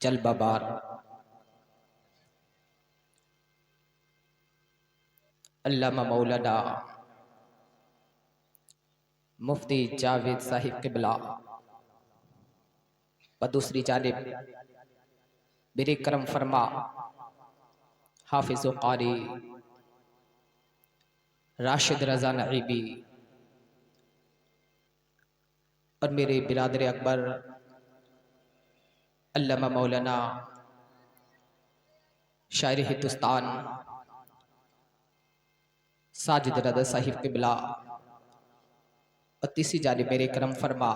चल बबार अल्लामा मौलाना मुफ्ती जावेद साहिब क़िबला व दूसरी जानिब मेरे करम फरमा हाफिज़ व क़ारी राशिद रज़ा नईबी और मेरे बिरादर अकबर अल्लामा मौलाना शायर हिंदुस्तान साजिद रज़ा साहिब क़िबला और तीसरी जानिब मेरे करम फरमा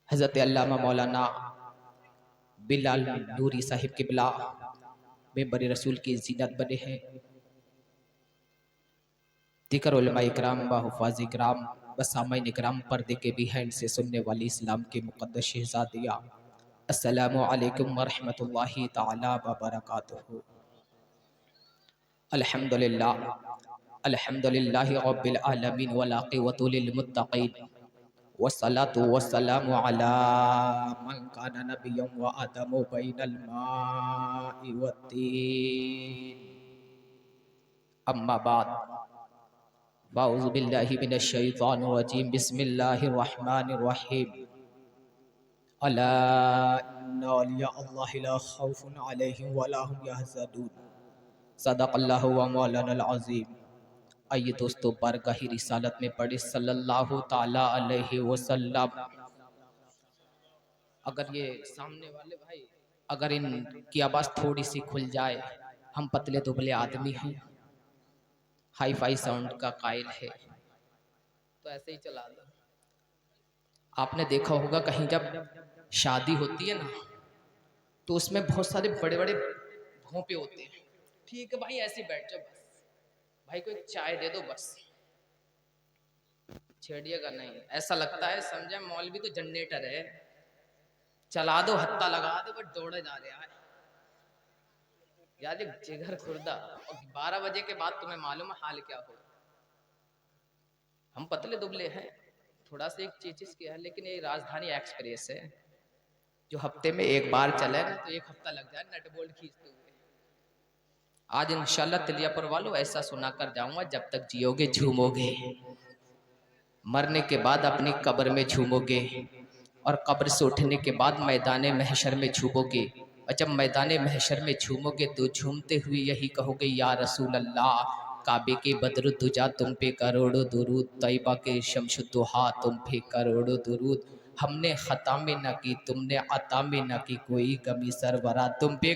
हज़रत अल्लामा मौलाना बिलाल नूरी साहिब क़िबला मेंबर रसूल की ज़ीनत बने हैं। दिकर उलमा इकराम व हुफ़ाज़ इकराम व सामाईन इकराम पर्दे के बिहाइंड से सुनने वाली इस्लाम के मुक़द्दस शहज़ादिया, अस्सलामु अलैकुम व रहमतुल्लाहि तआला व बरकातुहू। अल्हम्दुलिल्लाह अल्हम्दुलिल्लाहि रब्बिल आलमीन वल आक़िबतु लिल मुत्तक़ीन वस्सलातु वस्सलामु अला मन काना नबिय्यन व आदमु बैनल माइ वत्तीन। अम्मा बाद अऊज़ु बिल्लाहि मिनश शैतानिर रजीम बिस्मिल्लाहिर रहमानिर रहीम। अला इन्ना औलिया अल्लाहि ला खौफुन अलैहिम वला हुम यहज़नून। सदक़ल्लाहु व मौलानाल अज़ीम। आइए दोस्तों, बारगाह रिसालत में पढ़े सल्लल्लाहु ताला अलैहि वसल्लम। अगर ये सामने वाले भाई अगर इनकी आवाज़ थोड़ी सी खुल जाए, हम पतले दुबले आदमी हैं, हाई फाई साउंड का कायल है, तो ऐसे ही चला दो। आपने देखा होगा कहीं जब शादी होती है ना, तो उसमें बहुत सारे बड़े बड़े भोंपे होते हैं। ठीक है भाई, ऐसे बैठ जाओ, बस भाई को एक चाय दे दो, बस छेड़िएगा नहीं। ऐसा लगता है समझे मौलवी तो जनरेटर है, चला दो, हत्ता लगा दो, बस दौड़े जा रहा है यार। एक जिगर खुर्दा, और 12 बजे के बाद तुम्हें मालूम है हाल क्या हो। हम पतले दुबले हैं, थोड़ा सा एक चीज किया है, लेकिन ये राजधानी एक्सप्रेस है जो हफ्ते में एक बार चले ना, तो एक हफ्ता लग जाए नट बोल्ट खींचते हुए। आज इंशाल्लाह तिलियापुर वालों ऐसा सुना कर जाऊंगा, जब तक जियोगे झूमोगे, मरने के बाद अपनी कब्र में झूमोगे, और कब्र से उठने के बाद मैदान महशर में झूमोगे। और जब मैदान महशर में झूमोगे तो झूमते हुए यही कहोगे, या रसूल अल्लाह, काबे के बद्रुद्दुजा तुम पे करोड़ों दुरूद, तैयबा के शमशुद्दुहा तुम पे करोड़ों दुरूद, हमने खता में न की तुमने अता में न की, कोई कमी सरवरा तुम पे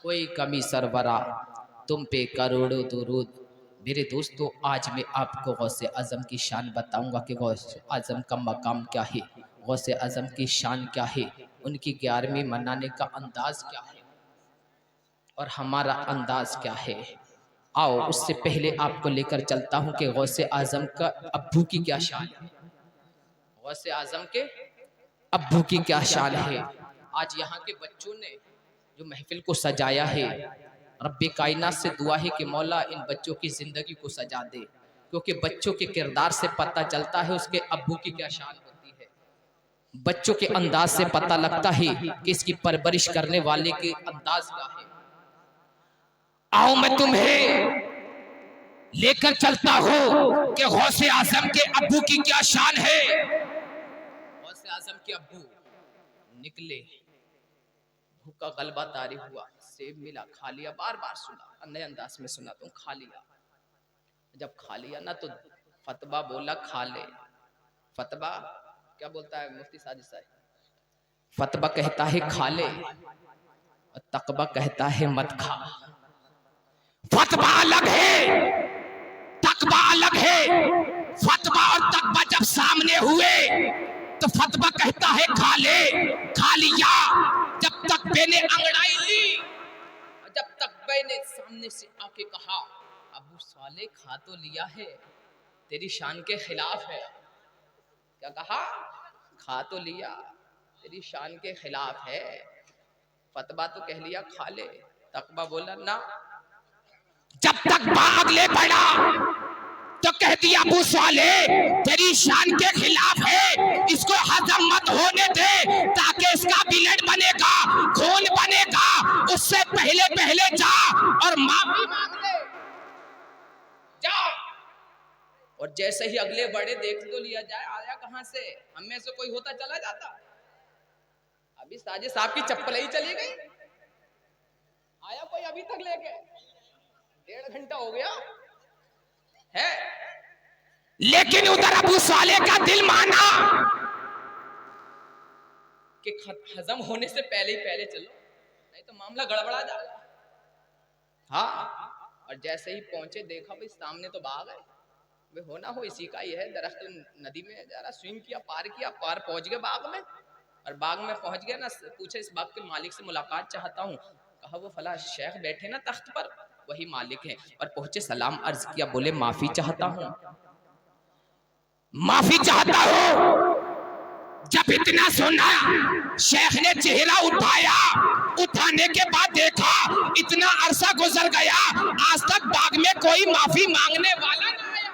कोई कमी सरवरा तुम पे करोड़ों दुरूद। मेरे दोस्तों, आज मैं आपको गौसे आज़म की शान बताऊंगा कि गौसे आज़म का मकाम क्या है, गौसे आज़म की शान क्या है, उनकी 11वीं मनाने का अंदाज़ क्या है और हमारा अंदाज़ क्या है। आओ उससे पहले आपको लेकर चलता हूँ कि गौसे आज़म का अब्बू की क्या शान है, गौसे आज़म के अब्बू की क्या शान है। आज यहाँ के बच्चों ने जो महफिल को सजाया है, रब्बे कायनात से दुआ है कि मौला इन बच्चों की ज़िंदगी को सजा दे, क्योंकि बच्चों के किरदार से पता चलता है उसके अब्बू की क्या शान होती है। बच्चों के अंदाज से पता लगता है कि इसकी परवरिश करने वाले के अंदाज क्या है। आओ मैं तुम्हें लेकर चलता हूँ कि गौसे आज़म के अब्बू की क्या शान है। गौसे आज़म के अब्बू निकले, भूखा गलबा तारी हुआ, सेब मिला, खा लिया, बार बार सुना, नए अंदाज में सुना तुम, खा लिया। जब खा लिया ना तो फतवा बोला खा ले। फतवा क्या बोलता है मुफ्ती साजिद साहब? फतवा कहता है खा ले, और तकवा कहता है मत खा। फतवा अलग है, तकवा अलग है। फतवा और तकवा जब सामने हुए तो फतवा कहता है खा ले, खा लिया। जब तकवे ने अंगड़ाई ली, जब तकवे ने सामने से आके कहा, अबू साले खा तो लिया है, तेरी शान के खिलाफ है। क्या कहा? खा तो लिया, तेरी शान के खिलाफ है। फतवा तो कह लिया खा ले, तकवा बोला ना। जब तक अगले बढ़ा तो कह दिया अबू साले तेरी शान के खिलाफ है, इसको हजम मत होने दे, उससे पहले पहले जा और माफी मांग ले, जा। और जैसे ही अगले बड़े देख तो लिया जाए, आया कहां से, हम में से कोई होता चला जाता। अभी साजिद साहब की चप्पल ही चली गई, आया कोई अभी तक लेके, 1.5 घंटा हो गया है। लेकिन उधर अबू साले का दिल माना कि हजम होने से पहले ही पहले चलो, नहीं तो मामला गड़बड़ा जाएगा। हाँ, और जैसे ही पहुंचे देखा भाई सामने तो बाग है, वे होना हो इसी का ही है। दरख्त नदी में जरा स्विम किया, पार पहुंच गए बाग में, और बाग में पहुंच गया ना, पूछे इस बाग के मालिक से मुलाकात चाहता हूँ। कहा वो फला शेख बैठे ना तख्त पर, वही मालिक हैं। और पहुंचे, सलाम अर्ज किया, बोले माफी चाहता हूँ, माफी चाहता हूँ। जब इतना सुना, शेख ने चेहरा उठाया, उठाने के बाद देखा इतना अरसा गुजर गया, आज तक बाग में कोई माफी मांगने वाला ना आया,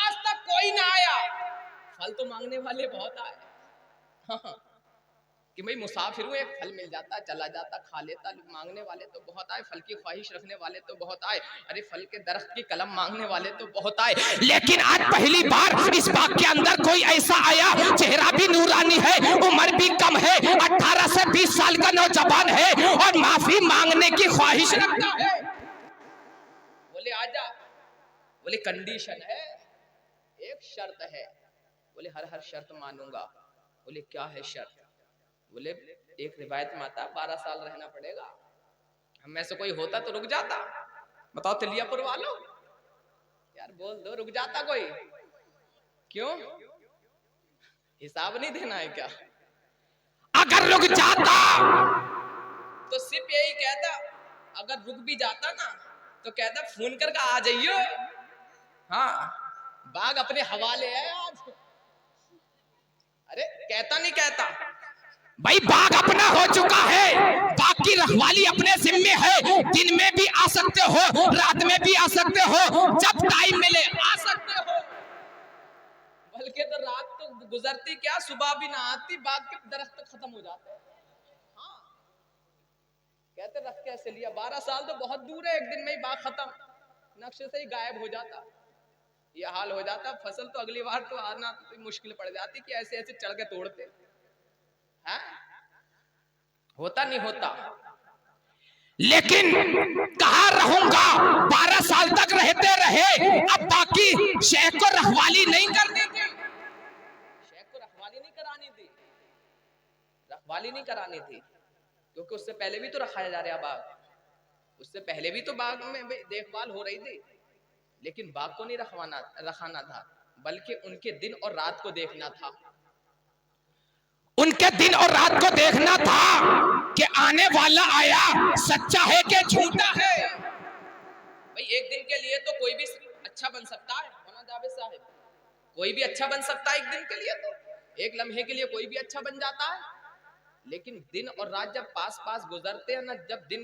आज तक कोई ना आया। फल तो मांगने वाले बहुत आए, हाँ, कि भाई मुसाफिर हूँ, एक फल मिल जाता चला जाता खा लेता। मांगने वाले तो बहुत आए, फल की ख्वाहिश रखने वाले तो बहुत आए, अरे फल के दरख्त की कलम मांगने वाले तो बहुत आए। लेकिन आज पहली बार इस बाग के अंदर कोई ऐसा आया, चेहरा भी नूरानी है, उम्र भी कम है, 18 से 20 साल का नौजवान है, और माफी मांगने की ख्वाहिश रखता है। बोले आजा, बोले कंडीशन है, एक शर्त है। बोले हर शर्त मानूंगा। बोले क्या है शर्त? बोले एक रिवायत में आता 12 साल रहना पड़ेगा। हम में से कोई होता तो रुक जाता, बताओ तिलियापुर वालों, यार बोल दो रुक जाता कोई, क्यों? हिसाब नहीं देना है क्या? अगर रुक जाता तो सिर्फ यही कहता, अगर रुक भी जाता ना तो कहता फोन करके आ जाइयो, हाँ बाग अपने हवाले है आज। अरे कहता नहीं कहता भाई, बाग अपना हो चुका है, बाग की रखवाली अपने जिम्मे है। दिन में भी आ सकते हो, रात में भी आ सकते हो, जब टाइम मिले आ सकते हो। बल्कि तो रात तो गुजरती क्या, सुबह भी ना आती, बाग के दरख्त खत्म हो जाते। हाँ, कहते रख कैसे लिया, 12 साल तो बहुत दूर है, एक दिन में ही बाग खत्म, नक्शे से ही गायब हो जाता। ये हाल हो जाता, फसल तो अगली बार तो आना तो मुश्किल पड़ जाती कि ऐसे ऐसे चढ़ के तोड़ते हैं। होता नहीं होता। लेकिन कहाँ रहूंगा, 12 साल तक रहते रहे, अब बाकी शेख को रखवाली नहीं करनी थी, शेख को रखवाली नहीं करानी थी, रखवाली नहीं करानी थी, क्योंकि उससे पहले भी तो रखाया जा रहा बाग, उससे पहले भी तो बाग में देखभाल हो रही थी। लेकिन बाग को नहीं रखाना था, बल्कि उनके दिन और रात को देखना था, उनके दिन और रात को देखना था कि आने वाला आया सच्चा है कि झूठा है। भाई एक दिन के लिए तो कोई भी अच्छा बन सकता है, मौलाना जावेद साहब, कोई भी अच्छा बन सकता है एक दिन के लिए, तो एक लम्हे के लिए कोई भी अच्छा बन जाता है। लेकिन दिन और रात जब पास पास गुजरते हैं ना, जब दिन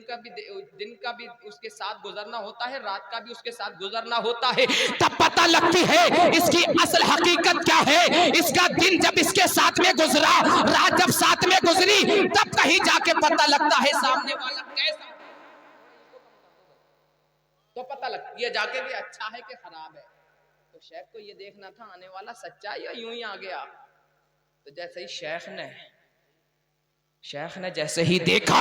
का भी उसके साथ गुजरना होता है, रात का भी उसके साथ गुजरना होता है, तब पता लगती है इसकी असल हकीकत क्या है। इसका दिन जब इसके साथ में गुजरा, रात जब साथ में गुजरी, तब कहीं जाके पता लगता है सामने वाला कैसा, तो पता लगती है जाके कि अच्छा है कि खराब है। तो शेख को ये देखना था आने वाला सच्चा या यूं ही आ गया। तो जैसे ही शेख ने जैसे ही देखा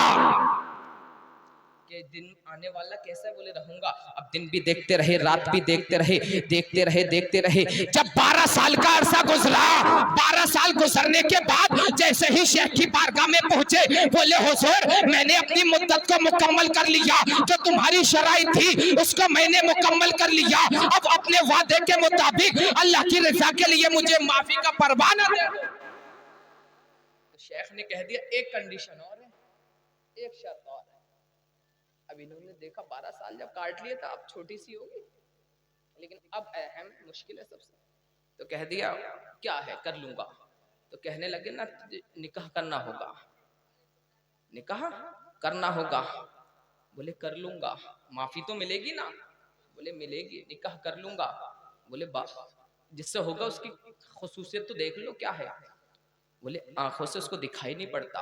कि दिन आने वाला कैसा, बोले रहूंगा। अब दिन भी देखते रहे, रात भी देखते रहे। जब 12 साल का अरसा गुजरा, 12 साल गुजरने के बाद जैसे ही शेख की बारगाह में पहुंचे, बोले हुजूर मैंने अपनी मुद्दत को मुकम्मल कर लिया, जो तुम्हारी शराइत थी उसको मैंने मुकम्मल कर लिया, अब अपने वादे के मुताबिक अल्लाह की रजा के लिए मुझे माफी का परवाना दे दो। शेख ने कह दिया एक कंडीशन और है, एक शर्त और है। अब इन्होंने देखा 12 साल जब काट लिए था, अब छोटी सी होगी, लेकिन अब अहम मुश्किल है सबसे। तो कह दिया क्या है, कर लूंगा। तो कहने लगे ना निकाह करना होगा, निकाह करना होगा। बोले कर लूंगा, माफी तो मिलेगी ना? बोले मिलेगी, निकाह कर लूंगा। बोले जिससे होगा उसकी खुसूसियत तो देख लो क्या है। बोले आंखों से उसको दिखाई नहीं पड़ता,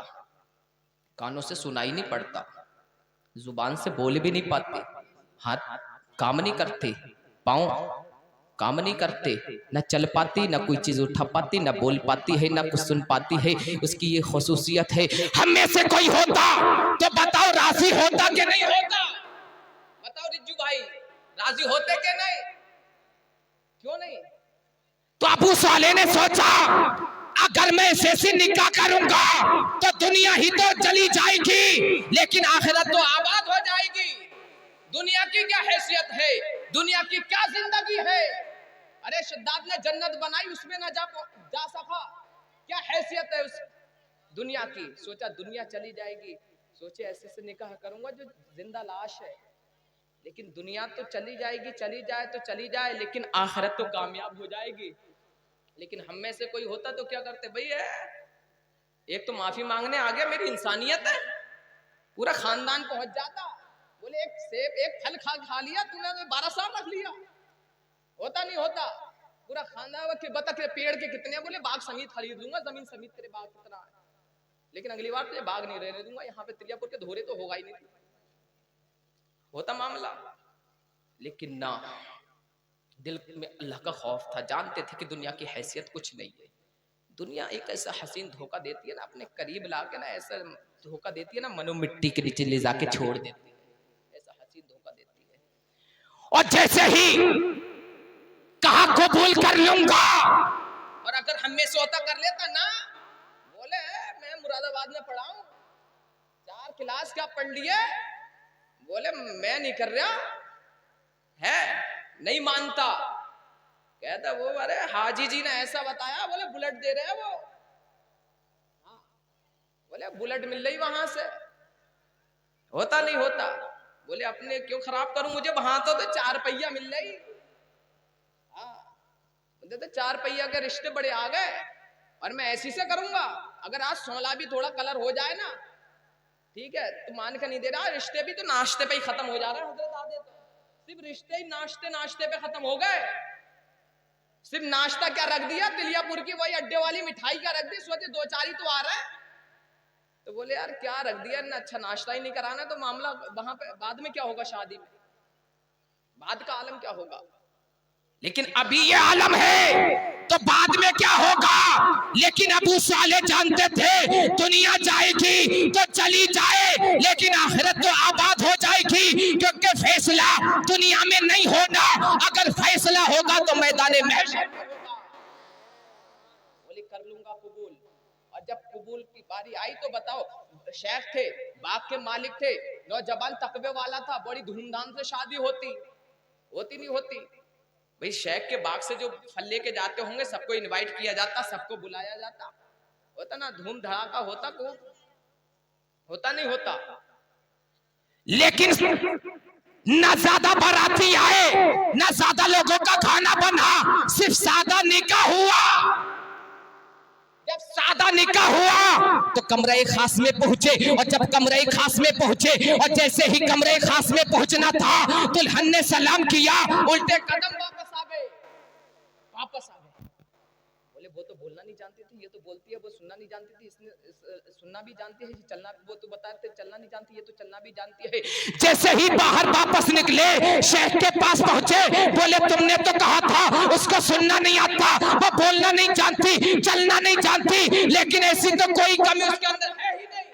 कानों से सुनाई नहीं पड़ता, जुबान से बोल भी नहीं पाते, हाथ काम नहीं करते, पाँव काम नहीं करते, न चल पाती, न कोई चीज उठा पाती, न बोल पाती है, न कुछ सुन पाती है। उसकी ये खसूसियत है। हम में से कोई होता तो बताओ राजी होता कि नहीं होता? बताओ रिज्जू भाई, राजी होते कि नहीं? क्यों नहीं? तो अबू साले ने सोचा अगर मैं ऐसे निकाह करूंगा तो दुनिया ही तो चली जाएगी, लेकिन आखिरत तो आबाद हो जाएगी। दुनिया की क्या हैसियत है, दुनिया की क्या जिंदगी है? अरे शद्दाद ने जन्नत बनाई, उसमें ना जा सका, क्या हैसियत है उस दुनिया की? सोचा दुनिया चली जाएगी, सोचे ऐसे से निकाह करूंगा जो जिंदा लाश है। लेकिन दुनिया तो चली जाएगी, चली जाए तो चली जाए, लेकिन आखिरत तो कामयाब हो जाएगी। लेकिन हम में से कोई होता तो क्या करते भाई? एक तो माफी मांगने आ गया, मेरी इंसानियत है, पूरा खानदान पहुंच जाता। बोले एक सेब एक फल खा लिया तूने तो 12 साल रख लिया। होता नहीं होता, पूरा खानदान के बता के पेड़ के कितने, बोले बाग समीत खरीद लूंगा, जमीन समीत तेरे बाग कितना है, लेकिन अगली बार तुझे बाग नहीं रहने दूंगा, यहाँ पे त्रियापुर के धोरे तो होगा ही नहीं। होता मामला। लेकिन ना, दिल में अल्लाह का खौफ था, जानते थे कि दुनिया की हैसियत कुछ नहीं है। दुनिया एक ऐसा हसीन धोखा देती है ना, अपने करीब लाके ना ऐसा धोखा देती है ना, मनो मिट्टी के नीचे ले जाके छोड़ देती है, ऐसा हसीन धोखा देती है। और जैसे ही कहा कबूल कर लूंगा, और अगर हम में से होता कर लेता ना, बोले मैं मुरादाबाद में पढ़ा हूं, 4 क्लास क्या पढ़ लिए, बोले मैं नहीं कर रहा है, नहीं मानता। कहता वो अरे हाजी जी ने ऐसा बताया, बोले बुलेट दे रहे हैं वो, हाँ बोले बुलेट मिल रही वहां से। होता नहीं होता, बोले अपने क्यों खराब करूं, मुझे वहां तो 4 पहिया मिल रही। हाँ बोलते तो 4 पहिया के रिश्ते बड़े आ गए, और मैं ऐसी से करूंगा। अगर आज सोला भी थोड़ा कलर हो जाए ना, ठीक है, तू मान के नहीं दे रहा, रिश्ते भी तो नाश्ते पे ही खत्म हो जा रहे हैं। हजरत आदे तो सिर्फ रिश्ते ही नाश्ते पे खत्म हो गए। सिर्फ नाश्ता क्या रख दिया, तिलियापुर की वही अड्डे वाली मिठाई क्या रख दी, सोचे 2-4 ही तो आ रहा है। तो बोले यार क्या रख दिया ना, अच्छा नाश्ता ही नहीं कराना, तो मामला वहां पे बाद में क्या होगा, शादी में बाद का आलम क्या होगा। लेकिन अभी ये आलम है तो बाद में क्या होगा। लेकिन अबू साले जानते थे दुनिया जाएगी तो चली जाए, लेकिन आखिरत तो आबाद हो जाएगी, क्योंकि फैसला दुनिया में नहीं होना, अगर फैसला होगा तो मैदान महशर में होगा। बोले कर लूंगा कबूल। और जब कबूल की बारी आई तो बताओ, शेख थे, बाग के मालिक थे, नौजवान तकवे वाला था, बड़ी धूमधाम से शादी होती नहीं होती। भाई शेख के बाग से जो फल लेके जाते होंगे, सबको इनवाइट किया जाता, सबको बुलाया जाता, होता ना, धूम धड़ाका होता, को होता नहीं होता। लेकिन ना ज्यादा बाराती आए, ना ज्यादा लोगों का खाना बना, सिर्फ सादा निकाह हुआ। जब सादा निकाह हुआ तो कमरे खास में पहुंचे, और जब कमरे खास में पहुंचे, और जैसे ही कमरे खास में पहुंचना था, दुल्हन ने सलाम किया, उल्टे कदम वापस आ गए। बोले वो तो बोलना नहीं जानती थी, ये तो बोलती है, वो सुनना नहीं जानती थी, इसने सुनना भी जानती है, चलना, वो तो बताते चलना नहीं जानती, ये तो चलना भी जानती है। जैसे ही बाहर वापस निकले, शेख के पास पहुंचे, बोले तुमने तो कहा था उसको सुनना नहीं आता, वो बोलना नहीं जानती, चलना नहीं जानती, लेकिन ऐसी तो कोई कमी उसके अंदर है ही नहीं।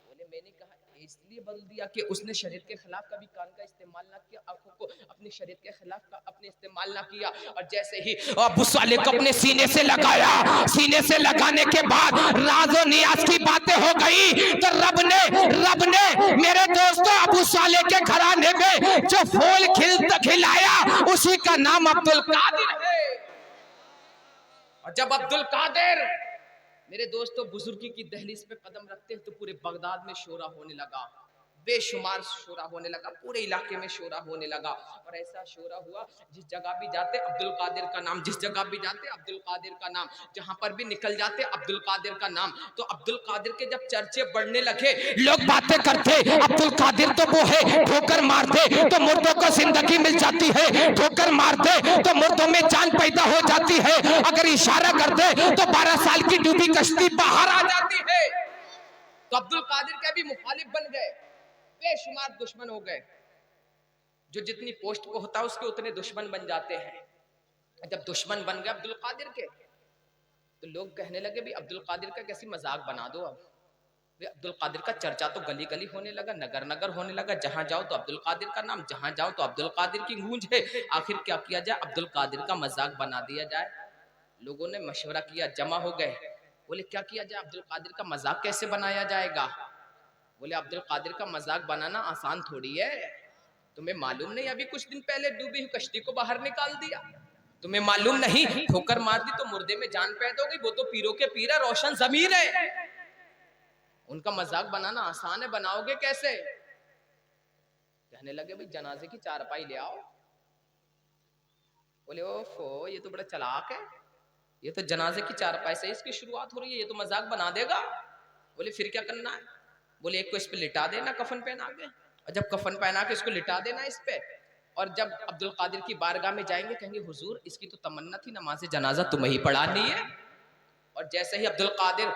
बोले मैंने कहा इसलिए बदल दिया कि उसने शरीयत के खिलाफ कभी कान का इस्तेमाल ना किया, आंखों को अपनी शरीयत के खिलाफ का अपने इस्तेमाल ना किया। और जैसे ही अबू साले को अपने सीने से लगाया, सीने से लगाने के बाद राज़ो नियाज की बातें हो गई, तो रब ने मेरे दोस्तों अबू साले के घराने में जो फूल खिलाया, उसी का नाम अब्दुल कादिर है। और जब अब्दुल कादिर मेरे दोस्तों बुजुर्गी की दहलीज पे कदम रखते हैं, तो पूरे बगदाद में शोरा होने लगा, बेशुमार शोरा होने लगा, पूरे इलाके में शोरा होने लगा। और ऐसा शोरा हुआ, जिस जगह भी जाते अब्दुल कादिर का नाम, जिस जगह भी जाते अब्दुल कादिर का नाम, जहां पर भी निकल जाते अब्दुल कादिर का नाम। तो अब्दुल कादिर के जब चर्चे बढ़ने लगे, लोग बातें करते अब्दुल कादिर तो वो है, ठोकर मारते तो मुर्दों को जिंदगी मिल जाती है, ठोकर मारते तो मुर्दों में जान पैदा हो जाती है, अगर इशारा करते तो 12 साल की डूबी कश्ती बाहर आ जाती है। तो अब्दुल कादिर के भी मुखालिफ बन गए। बेशुमार दुश्मन हो गए। जो जितनी पोस्ट को होता है उसके उतने दुश्मन बन जाते हैं। जब दुश्मन बन गए अब्दुल कादिर के, तो लोग कहने लगे भी अब्दुल कादिर का कैसी मजाक बना दो। अब अब्दुल कादिर का चर्चा तो गली गली होने लगा, नगर नगर होने लगा। जहां जाओ तो अब्दुल कादिर का नाम, जहां जाओ तो अब्दुल कादिर की गूंज है। आखिर क्या किया जाए, अब्दुल कादिर का मजाक बना दिया जाए। लोगों ने मशवरा किया, जमा हो गए, बोले क्या किया जाए, अब्दुल कादिर का मजाक कैसे बनाया जाएगा। बोले अब्दुल कादिर का मजाक बनाना आसान थोड़ी है। तुम्हें मालूम नहीं अभी कुछ दिन पहले डूबी हुई कश्ती को बाहर निकाल दिया। तुम्हें मालूम नहीं ठोकर मार दी तो मुर्दे में जान पैदा हो गई। वो तो पीरों के पीर है, रोशन जमीर है। उनका मजाक बनाना आसान है, बनाओगे कैसे। कहने लगे भाई जनाजे की चारपाई ले आओ। बोले ओफो ये तो बड़ा चालाक है, ये तो जनाजे की चारपाई से इसकी शुरुआत हो रही है, ये तो मजाक बना देगा। बोले फिर क्या करना है। बोले एक को इस पे लिटा देना कफन पहना के, और जब कफन पहना के इसको लिटा देना इस पे, और जब अब्दुल कादिर की बारगाह में जाएंगे कहेंगे हुजूर इसकी तो तमन्ना थी नमाज जनाजा तुम्हें ही पढ़ानी है। और जैसे ही अब्दुल कादिर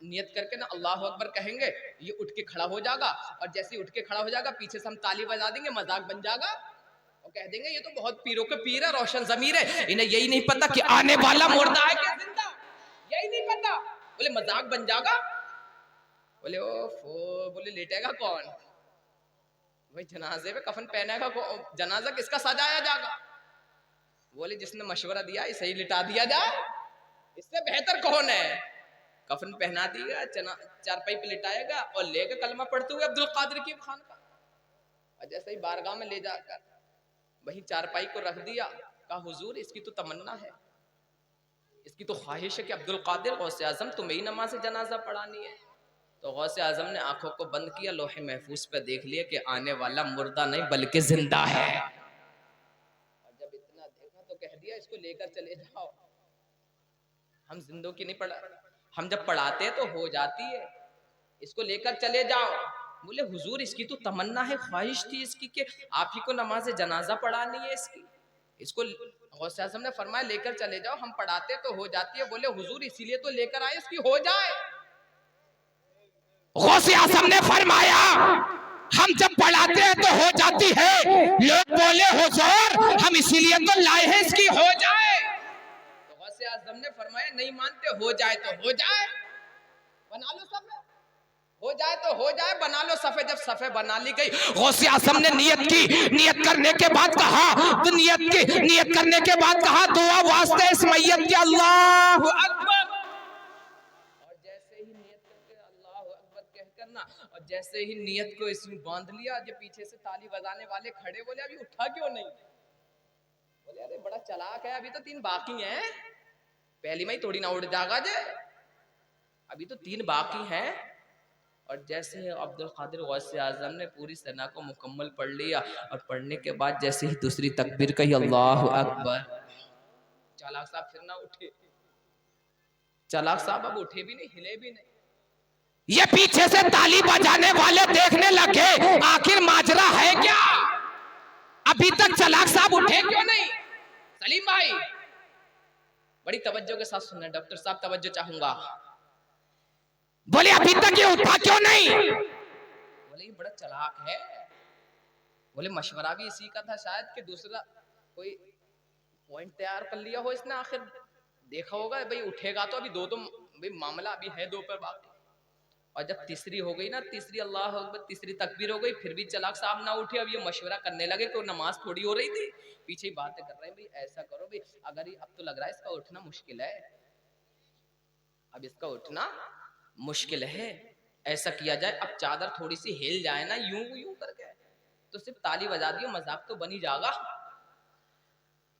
नियत करके ना अल्लाह अकबर कहेंगे, ये उठ के खड़ा हो जाएगा, और जैसे ही उठ के खड़ा हो जाएगा पीछे से हम ताली बजा देंगे, मजाक बन जाएगा, और कह देंगे ये तो बहुत पीरों के पीर है, रोशन जमीर है। इन्हें यही नहीं पता कि आने वाला मुर्दा है क्या जिंदा, यही नहीं पता। बोले मजाक बन जाएगा। बोले ओफो, बोले लेटेगा कौन। भाई जनाजे में कफन पहनेगा, जनाजा किसका सजाया जाएगा। बोले जिसने मशवरा दिया इसे ही लिटा दिया जाए, इससे बेहतर कौन है। कफन पहना दिया, चारपाई पे लिटाएगा और लेकर कलमा पढ़ते हुए अब्दुल कादिर की खान का, और जैसे ही बारगाह में ले जाकर वही चारपाई को रख दिया, कहा हुजूर इसकी तो तमन्ना है, इसकी तो ख्वाहिश है कि अब्दुल कादिर गौसे आजम तुम्हें ही नमाज जनाजा पढ़ानी है। तो गौसे आजम ने आंखों को बंद किया, लोहे महफूज पे देख लिया कि आने वाला मुर्दा नहीं बल्कि जिंदा है। और जब इतना देखा तो कह दिया इसको लेकर चले जाओ, हम जिंदों की नहीं पढ़ा, हम जब पढ़ाते तो हो जाती है, इसको लेकर चले जाओ। बोले हुजूर इसकी तो तमन्ना है, ख्वाहिश थी इसकी कि आप ही को नमाज जनाजा पढ़ानी है इसकी। इसको गौसे आज़म ने फरमाया लेकर चले जाओ, हम पढ़ाते तो हो जाती है। बोले हुजूर इसीलिए तो लेकर आए इसकी हो जाए। गौसे आज़म ने फरमाया हम जब पढ़ाते हैं तो हो जाती है। लोग बोले हुजूर हम इसीलिए तो लाए हैं इसकी हो जाए। तो गौसे आज़म ने फरमाया नहीं मानते, हो जाए तो हो जाए, बना लो सफे, हो जाए तो हो जाए, बना लो सफे। जब सफे बना ली गई, गौसे आज़म ने नियत की, नियत करने के बाद कहा, तो नियत करने के बाद कहा दुआ वास्ते इस मैयत के अल्लाहु अकबर। और जैसे ही नियत करके अल्लाहु अकबर कहकर ना, और जैसे ही नियत को इसमें बांध लिया, जो पीछे से ताली बजाने वाले खड़े, बोले अभी उठा क्यों नहीं। बोले अरे बड़ा चालाक है, अभी तो 3 बाकी हैं, पहली में ही थोड़ी ना उड़ जाएगा जे, अभी तो 3 बाकी हैं। और जैसे ही अब्दुल कादिर गौसे आज़म ने पूरी सना को मुकम्मल पढ़ लिया, और पढ़ने के बाद जैसे ही दूसरी तकबीर कही अल्लाहु अकबर, चालाक साहब फिर ना उठे। चालाक साहब अब उठे भी नहीं, हिले भी नहीं। ये पीछे से ताली बजाने वाले देखने लगे आखिर माजरा है क्या, अभी तक चालाक साहब उठे क्यों नहीं। सलीम भाई बड़ी तवज्जो के साथ सुनना, डॉक्टर साहब तवज्जो चाहूंगा। बोले अभी तक ये उठा क्यों नहीं। बोले ये बड़ा चालाक है। बोले मशवरा भी इसी का था शायद कि दूसरा कोई पॉइंट तैयार कर लिया हो इसने, आखिर देखा होगा भाई उठेगा तो, अभी 2 तो भाई मामला अभी है 2 पर बाकी। और जब तीसरी हो गई ना, तीसरी अल्लाह अकबर, तीसरी तकबीर हो गई, फिर भी चालाक साहब ना उठे। अब ये मशवरा करने लगे कि नमाज थोड़ी हो रही थी, पीछे ही बातें कर रहे हैं, भाई ऐसा करो भाई, अगर अब तो लग रहा है इसका उठना मुश्किल है, अब इसका उठना मुश्किल है, ऐसा किया जाए अब चादर थोड़ी सी हिल जाए ना यूं यूं करके, तो सिर्फ ताली बजा दियो, मजाक तो बनी जाएगा।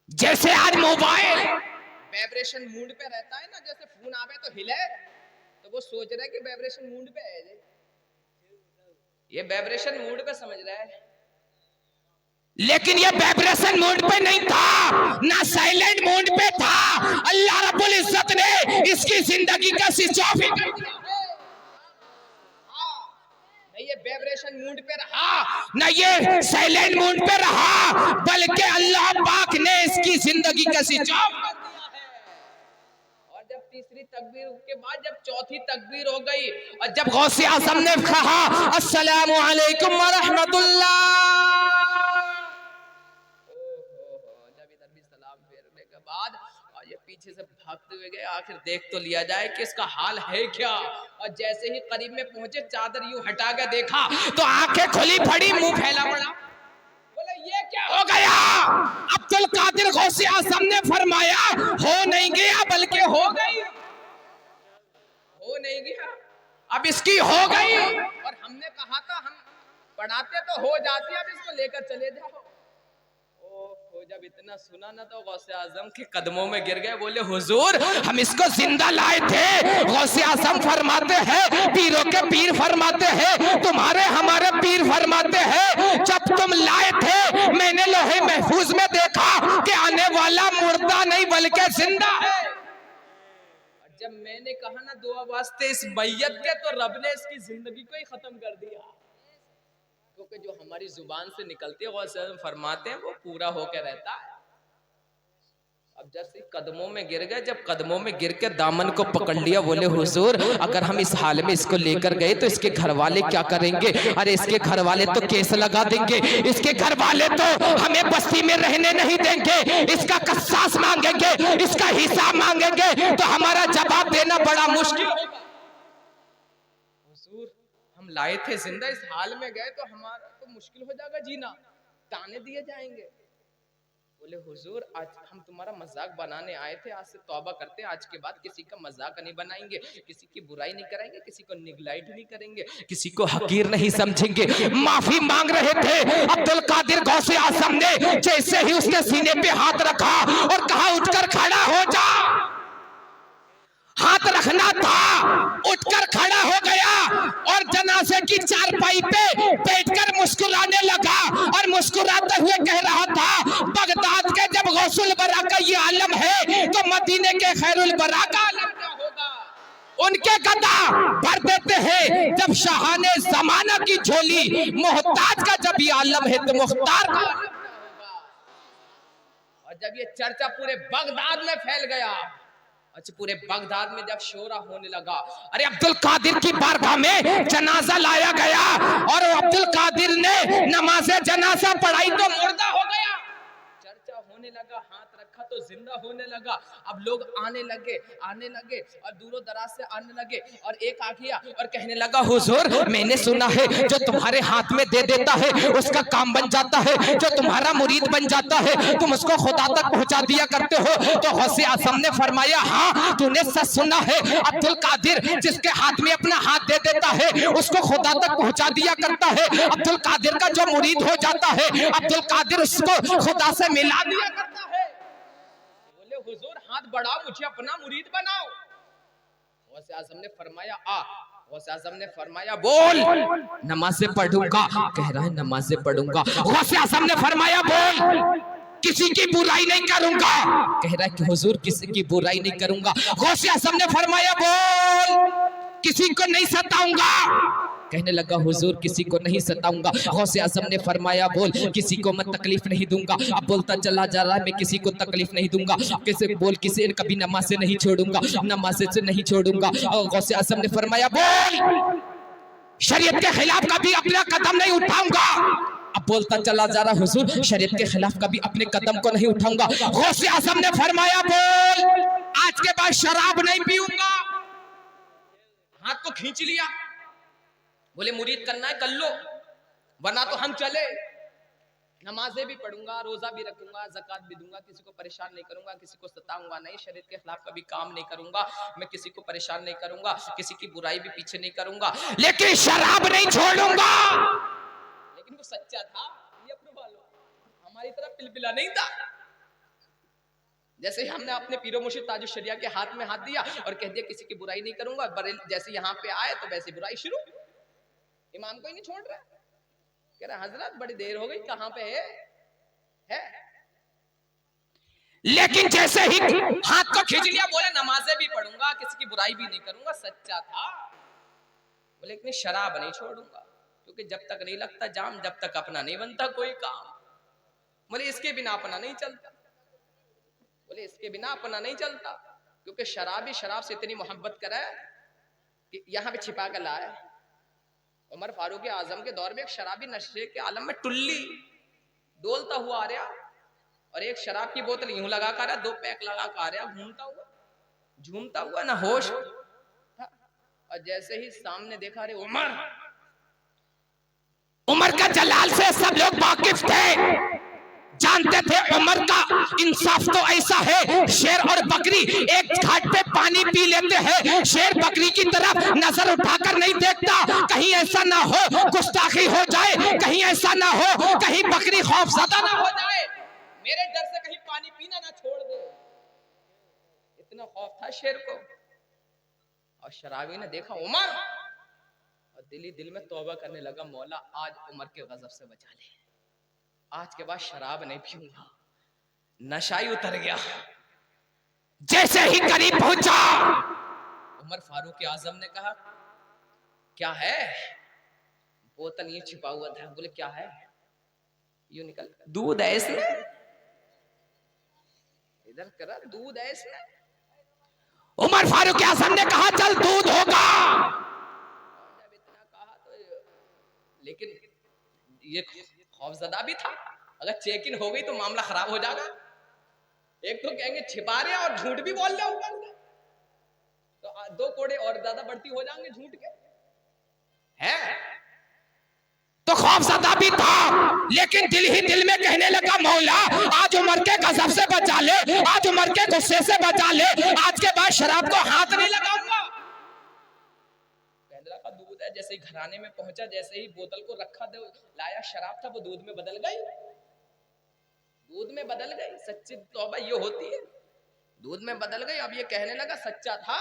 जैसे आज मोबाइल वाइब्रेशन मूड पे रहता है ना, जैसे फोन आवे तो हिले, तो वो सोच रहा है कि वाइब्रेशन मूड पे है, ये वाइब्रेशन मूड पे समझ रहा है, लेकिन ये वाइब्रेशन मोड पे नहीं था, ना साइलेंट मोड पे था। अल्लाह रब्बुल इज्जत ने इसकी जिंदगी का स्विच ऑफ ही कर दिया। नहीं ये वाइब्रेशन मोड पे रहा, ना ये साइलेंट मोड पे रहा, बल्कि अल्लाह पाक ने इसकी जिंदगी का स्विच ऑफ कर दिया है। और जब तीसरी तकबीर के बाद जब चौथी तकबीर हो गई और जब गौसे आज़म ने कहा अस्सलामु अलैकुम व रहमतुल्लाह, जब इधर भी सलाम फेरने के बाद और ये पीछे से भागते हुए गए, आखिर देख तो लिया जाए कि इसका हाल है क्या। और जैसे ही करीब में पहुंचे, चादर यूं हटा के देखा तो आंखें खुली पड़ी, मुंह फैला पड़ा। बोले ये क्या हो गया? अब्दुल कादिर गौसे आज़म ने फरमाया हो नहीं गया बल्कि हो गई, हो नहीं गया अब इसकी हो गई। और हमने कहा था हम पढ़ाते तो हो जाती, अब इसको लेकर चले जाओ। ओहो, जब इतना सुना ना तो गौसे आज़म के कदमों में गिर गए, बोले हुजूर हम इसको जिंदा लाए थे। गौसे आज़म फरमाते हैं, पीरों के पीर फरमाते हैं, तुम्हारे हमारे पीर फरमाते हैं, जब तुम लाए थे मैंने लोहे महफूज में देखा कि आने वाला मुर्दा नहीं बल्कि जिंदा है। जब मैंने कहा ना दुआ वास्ते इस मैयत के, तो रब ने इसकी जिंदगी को ही खत्म कर दिया, क्योंकि जो हमारी जुबान से निकलती है गौसे फरमाते हैं वो पूरा होकर रहता है। अब जैसे कदमों में गिर गए, जब कदमों में गिर के दामन को पकड़ लिया, बोले हुजूर अगर हम इस हाल में इसको लेकर गए तो इसके घर वाले क्या करेंगे? अरे इसके घर वाले तो केस लगा देंगे, इसके घर वाले तो हमें बस्ती में रहने नहीं देंगे, इसका कसास मांगेंगे, इसका हिसाब मांगेंगे, तो हमारा जवाब देना बड़ा मुश्किल होगा। हुजूर हम लाए थे जिंदा, इस हाल में गए तो हमारा तो मुश्किल हो जाएगा जीना, ताने दिए जाएंगे। बोले हुजूर आज हम तुम्हारा मजाक बनाने आए थे, आज से तौबा करते हैं, आज के बाद किसी का मजाक नहीं बनाएंगे, किसी की बुराई नहीं कराएंगे, किसी को निगलेक्ट नहीं करेंगे, किसी को हकीर नहीं समझेंगे। माफी मांग रहे थे अब्दुल कादिर गौसे आज़म ने, जैसे ही उसने सीने पे हाथ रखा और कहा उठकर खड़ा हो जा, हाथ रखना था, उठकर खड़ा हो गया और जनाजे की चारपाई पे बैठकर मुस्कुराने लगा और मुस्कुराते हुए कह रहा था बगदाद के जब गौसुल बरा का ये आलम है तो मदीने के खैरुल बरा का आलम क्या होगा। उनके गदा भर देते हैं जब शाहाने जमाना की झोली, मोहताज का जब ये आलम है तो मुख्तार का आलम क्या होगा। और जब ये चर्चा पूरे बगदाद में फैल गया, अच्छा पूरे बगदाद में जब शोरा होने लगा, अरे अब्दुल कादिर की बारगाह में जनाजा लाया गया और अब्दुल कादिर ने नमाज़े जनाजा पढ़ाई तो मुर्दा हो गया, चर्चा होने लगा, हाथ रखा तो जिंदा होने लगा। अब लोग आने लगे और दूरों दराज से आने लगे और एक आ गया और कहने लगा हुजूर मैंने सुना है जो तुम्हारे हाथ में दे देता है उसका काम बन जाता है, जो तुम्हारा मुरीद बन जाता है तुम उसको खुदा तक पहुंचा दिया करते हो। तो गौसे आज़म ने फरमाया हाँ तूने सच सुना है, अब्दुल कादिर जिसके हाथ में अपना हाथ दे देता है उसको खुदा तक पहुंचा दिया करता है। अब्दुल कादिर का जो मुरीद हो जाता है अब्दुल कादिर उसको खुदा से मिला दिया करता है। बोले हुजूर हाथ बढ़ाओ, मुझे अपना मुरीद बनाओ। गौसे आज़म ने फरमाया आ, गौसे आज़म ने फरमाया बोल, नमाज़ें पढ़ूंगा, कह रहा है नमाज़ें पढ़ूंगा। गौसे आज़म ने फरमाया बोल, किसी की बुराई नहीं करूंगा, कह रहा है कि हुजूर किसी की बुराई नहीं करूंगा। गौसे आज़म ने फरमाया बोल, किसी को नहीं सताऊंगा, कहने लगा हुजूर किसी को नहीं सताऊंगा। गौसे आज़म ने फरमाया बोल, किसी को मैं तकलीफ नहीं दूंगा। अब बोलता चला जा रहा है मैं किसी को तकलीफ नहीं दूंगा, कैसे बोल किसी कभी नमाज से नहीं छोड़ूंगा, नमाज से नहीं छोड़ूंगा। गौसे आज़म ने फरमाया बोल, शरीयत के खिलाफ कभी अपना कदम नहीं उठाऊंगा। अब बोलता चला जा रहा हुजूर शरीयत के खिलाफ कभी अपने कदम को नहीं उठाऊंगा। गौसे आज़म ने फरमाया बोल, आज के बाद शराब नहीं पीऊंगा। हाथ को खींच लिया, बोले मुरीद करना है कर लो, वरना तो हम चले। नमाजें भी पढ़ूंगा, रोजा भी रखूंगा, ज़कात भी दूंगा, किसी को परेशान नहीं करूंगा, किसी को सताऊंगा नहीं, शरीयत के खिलाफ कभी काम नहीं करूंगा, मैं किसी को परेशान नहीं करूंगा, किसी की बुराई भी पीछे नहीं करूंगा, लेकिन शराब नहीं छोड़ूंगा। लेकिन वो सच्चा था, ये अपने वालों हमारी तरह पिलपिला नहीं था। जैसे हमने अपने पीरो मुर्शिद ताजुश शरिया के हाथ में हाथ दिया और कह दिया किसी की बुराई नहीं करूंगा, जैसे यहाँ पे आए तो वैसे बुराई शुरू। इमाम को ही नहीं छोड़ रहा, कह रहा हजरत बड़ी देर हो गई, कहां पे है? लेकिन जैसे ही हाथ को खींच लिया बोले नमाजें भी पढ़ूंगा, किसी की बुराई भी नहीं करूंगा, सच्चा था। बोले लेकिन शराब नहीं छोड़ूंगा, क्योंकि जब तक नहीं लगता जाम, जब तक अपना नहीं बनता कोई काम। बोले इसके बिना अपना नहीं चलता, बोले इसके बिना अपना नहीं चलता। क्योंकि शराबी शराब से इतनी मोहब्बत करे कि यहाँ पे छिपा कर लाए। उमर फारूक आजम के दौर में एक शराबी नशे के आलम में टुल्ली डोलता हुआ आ रहा, और एक शराब की बोतल यूं लगा कर रहा, 2 पैक लगा कर आ रहा, घूमता हुआ झूमता हुआ, ना होश। और जैसे ही सामने देखा, अरे उमर का जलाल से सब लोग वाकिफ थे, जानते थे उमर का इंसाफ तो ऐसा है, शेर और बकरी एक घाट पे पानी पी लेते हैं, शेर बकरी की तरफ नजर उठाकर नहीं देखता, कहीं ऐसा ना हो गुस्ताखी हो जाए, कहीं ऐसा ना हो कहीं बकरी खौफजदा ना हो जाए, मेरे डर से कहीं पानी पीना ना छोड़ दे। इतना खौफ था शेर को। और शराबी ने देखा उमर, और दिल में तौबा करने लगा, मौला आज उमर के गजब से बचा ले, आज के बाद शराब नहीं पीऊंगा। नशाई उतर गया। जैसे ही करीब पहुंचा, उमर फारूक आजम ने कहा क्या है? बोतल ये छिपा हुआ था। बोले क्या है? यूं निकल, दूध है इसमें। इधर करा, दूध है इसमें। उमर फारूक आजम ने कहा चल दूध होगा। जब इतना कहा तो, लेकिन ये खौफजदा भी था, अगर चेक इन हो गई तो मामला खराब हो जाएगा। एक तो कहेंगे छिपा रहे और झूठ भी बोल रहे ऊपर से, तो 2 कोड़े और ज्यादा बढ़ती हो जाएंगे झूठ के, है? तो खौफजदा भी था, लेकिन दिल ही दिल में कहने लगा मौला आज उमर के गजब से बचा ले, आज उमर के गुस्से से बचा ले, आज के बाद शराब को हाथ नहीं लगाऊंगा। कहने लगा दूध है। जैसे ही घराने में पहुंचा, जैसे ही बोतल को रखा, लाया शराब था, वो दूध में बदल गई, दूध में बदल गई। सच्ची तौबा ये होती है, दूध में बदल गई। अब ये कहने लगा सच्चा था,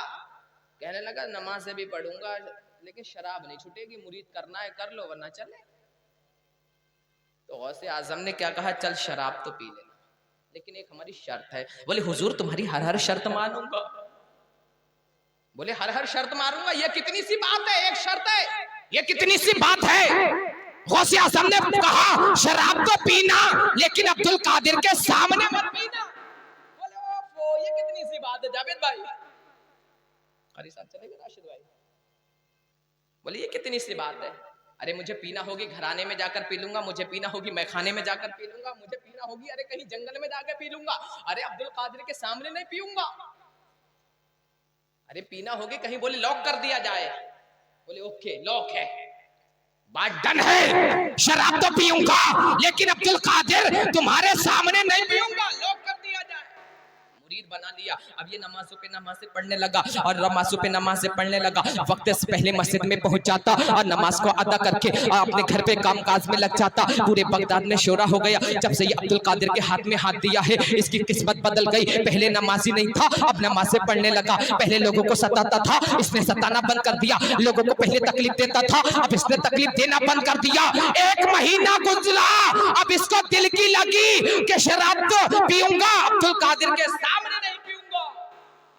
कहने लगा नमाज भी पढ़ूंगा लेकिन शराब नहीं छूटेगी, मुरीद करना है कर लो वरना चले। तो गौसे आजम ने क्या कहा, चल शराब तो पी लेना, लेकिन एक हमारी शर्त है। बोले हुजूर तुम्हारी हर शर्त मानूंगा। बोले हर शर्त मारूंगा, ये कितनी सी बात है, एक शर्त है, ये कितनी सी बात है। गौसे आजम ने कहा शराब तो पीना, लेकिन अब्दुल कादिर के सामने मत पीना। बोले ओफो ये कितनी सी बात है जावेद भाई, अरे साथ चलेगा राशिद भाई। बोले ये कितनी सी बात है? अरे मुझे पीना होगी घराने में जाकर पी लूंगा, मुझे पीना होगी मैखाने में जाकर पी लूंगा, मुझे पीना होगी अरे कहीं जंगल में जाकर पी लूंगा, अरे अब्दुल कादिर के सामने नहीं पीऊंगा। अरे पीना होगी कहीं, बोले लॉक कर दिया जाए। बोले ओके लॉक है, बात डन है, शराब तो पीऊंगा लेकिन अब्दुल कादिर तुम्हारे सामने नहीं पीऊंगा, लॉक कर दिया जाए। मुरीद बना लिया। अब ये नमाजों पे नमाज़ें पढ़ने लगा और नमाजों पे नमाज़ें पढ़ने लगा। वक्त से पहले मस्जिद में पहुंच जाता और नमाज को अदा करके अपने घर पे कामकाज में लग जाता। पूरे बगदाद में शोरा हो गया। जब से ये अब्दुल कादिर के हाथ में हाथ दिया है, इसकी किस्मत बदल गई। पहले नमाजी नहीं था, अब नमाज़ें पढ़ने लगा। पहले लोगों को सताता था, इसने सताना बंद कर दिया। लोगों को पहले तकलीफ देता था, अब इसने तकलीफ देना बंद कर दिया। 1 महीना गुजरा, अब इसको दिल की लगी कि शराब तो पीऊंगा, अब्दुल कादिर के सामने नहीं पीऊंगा।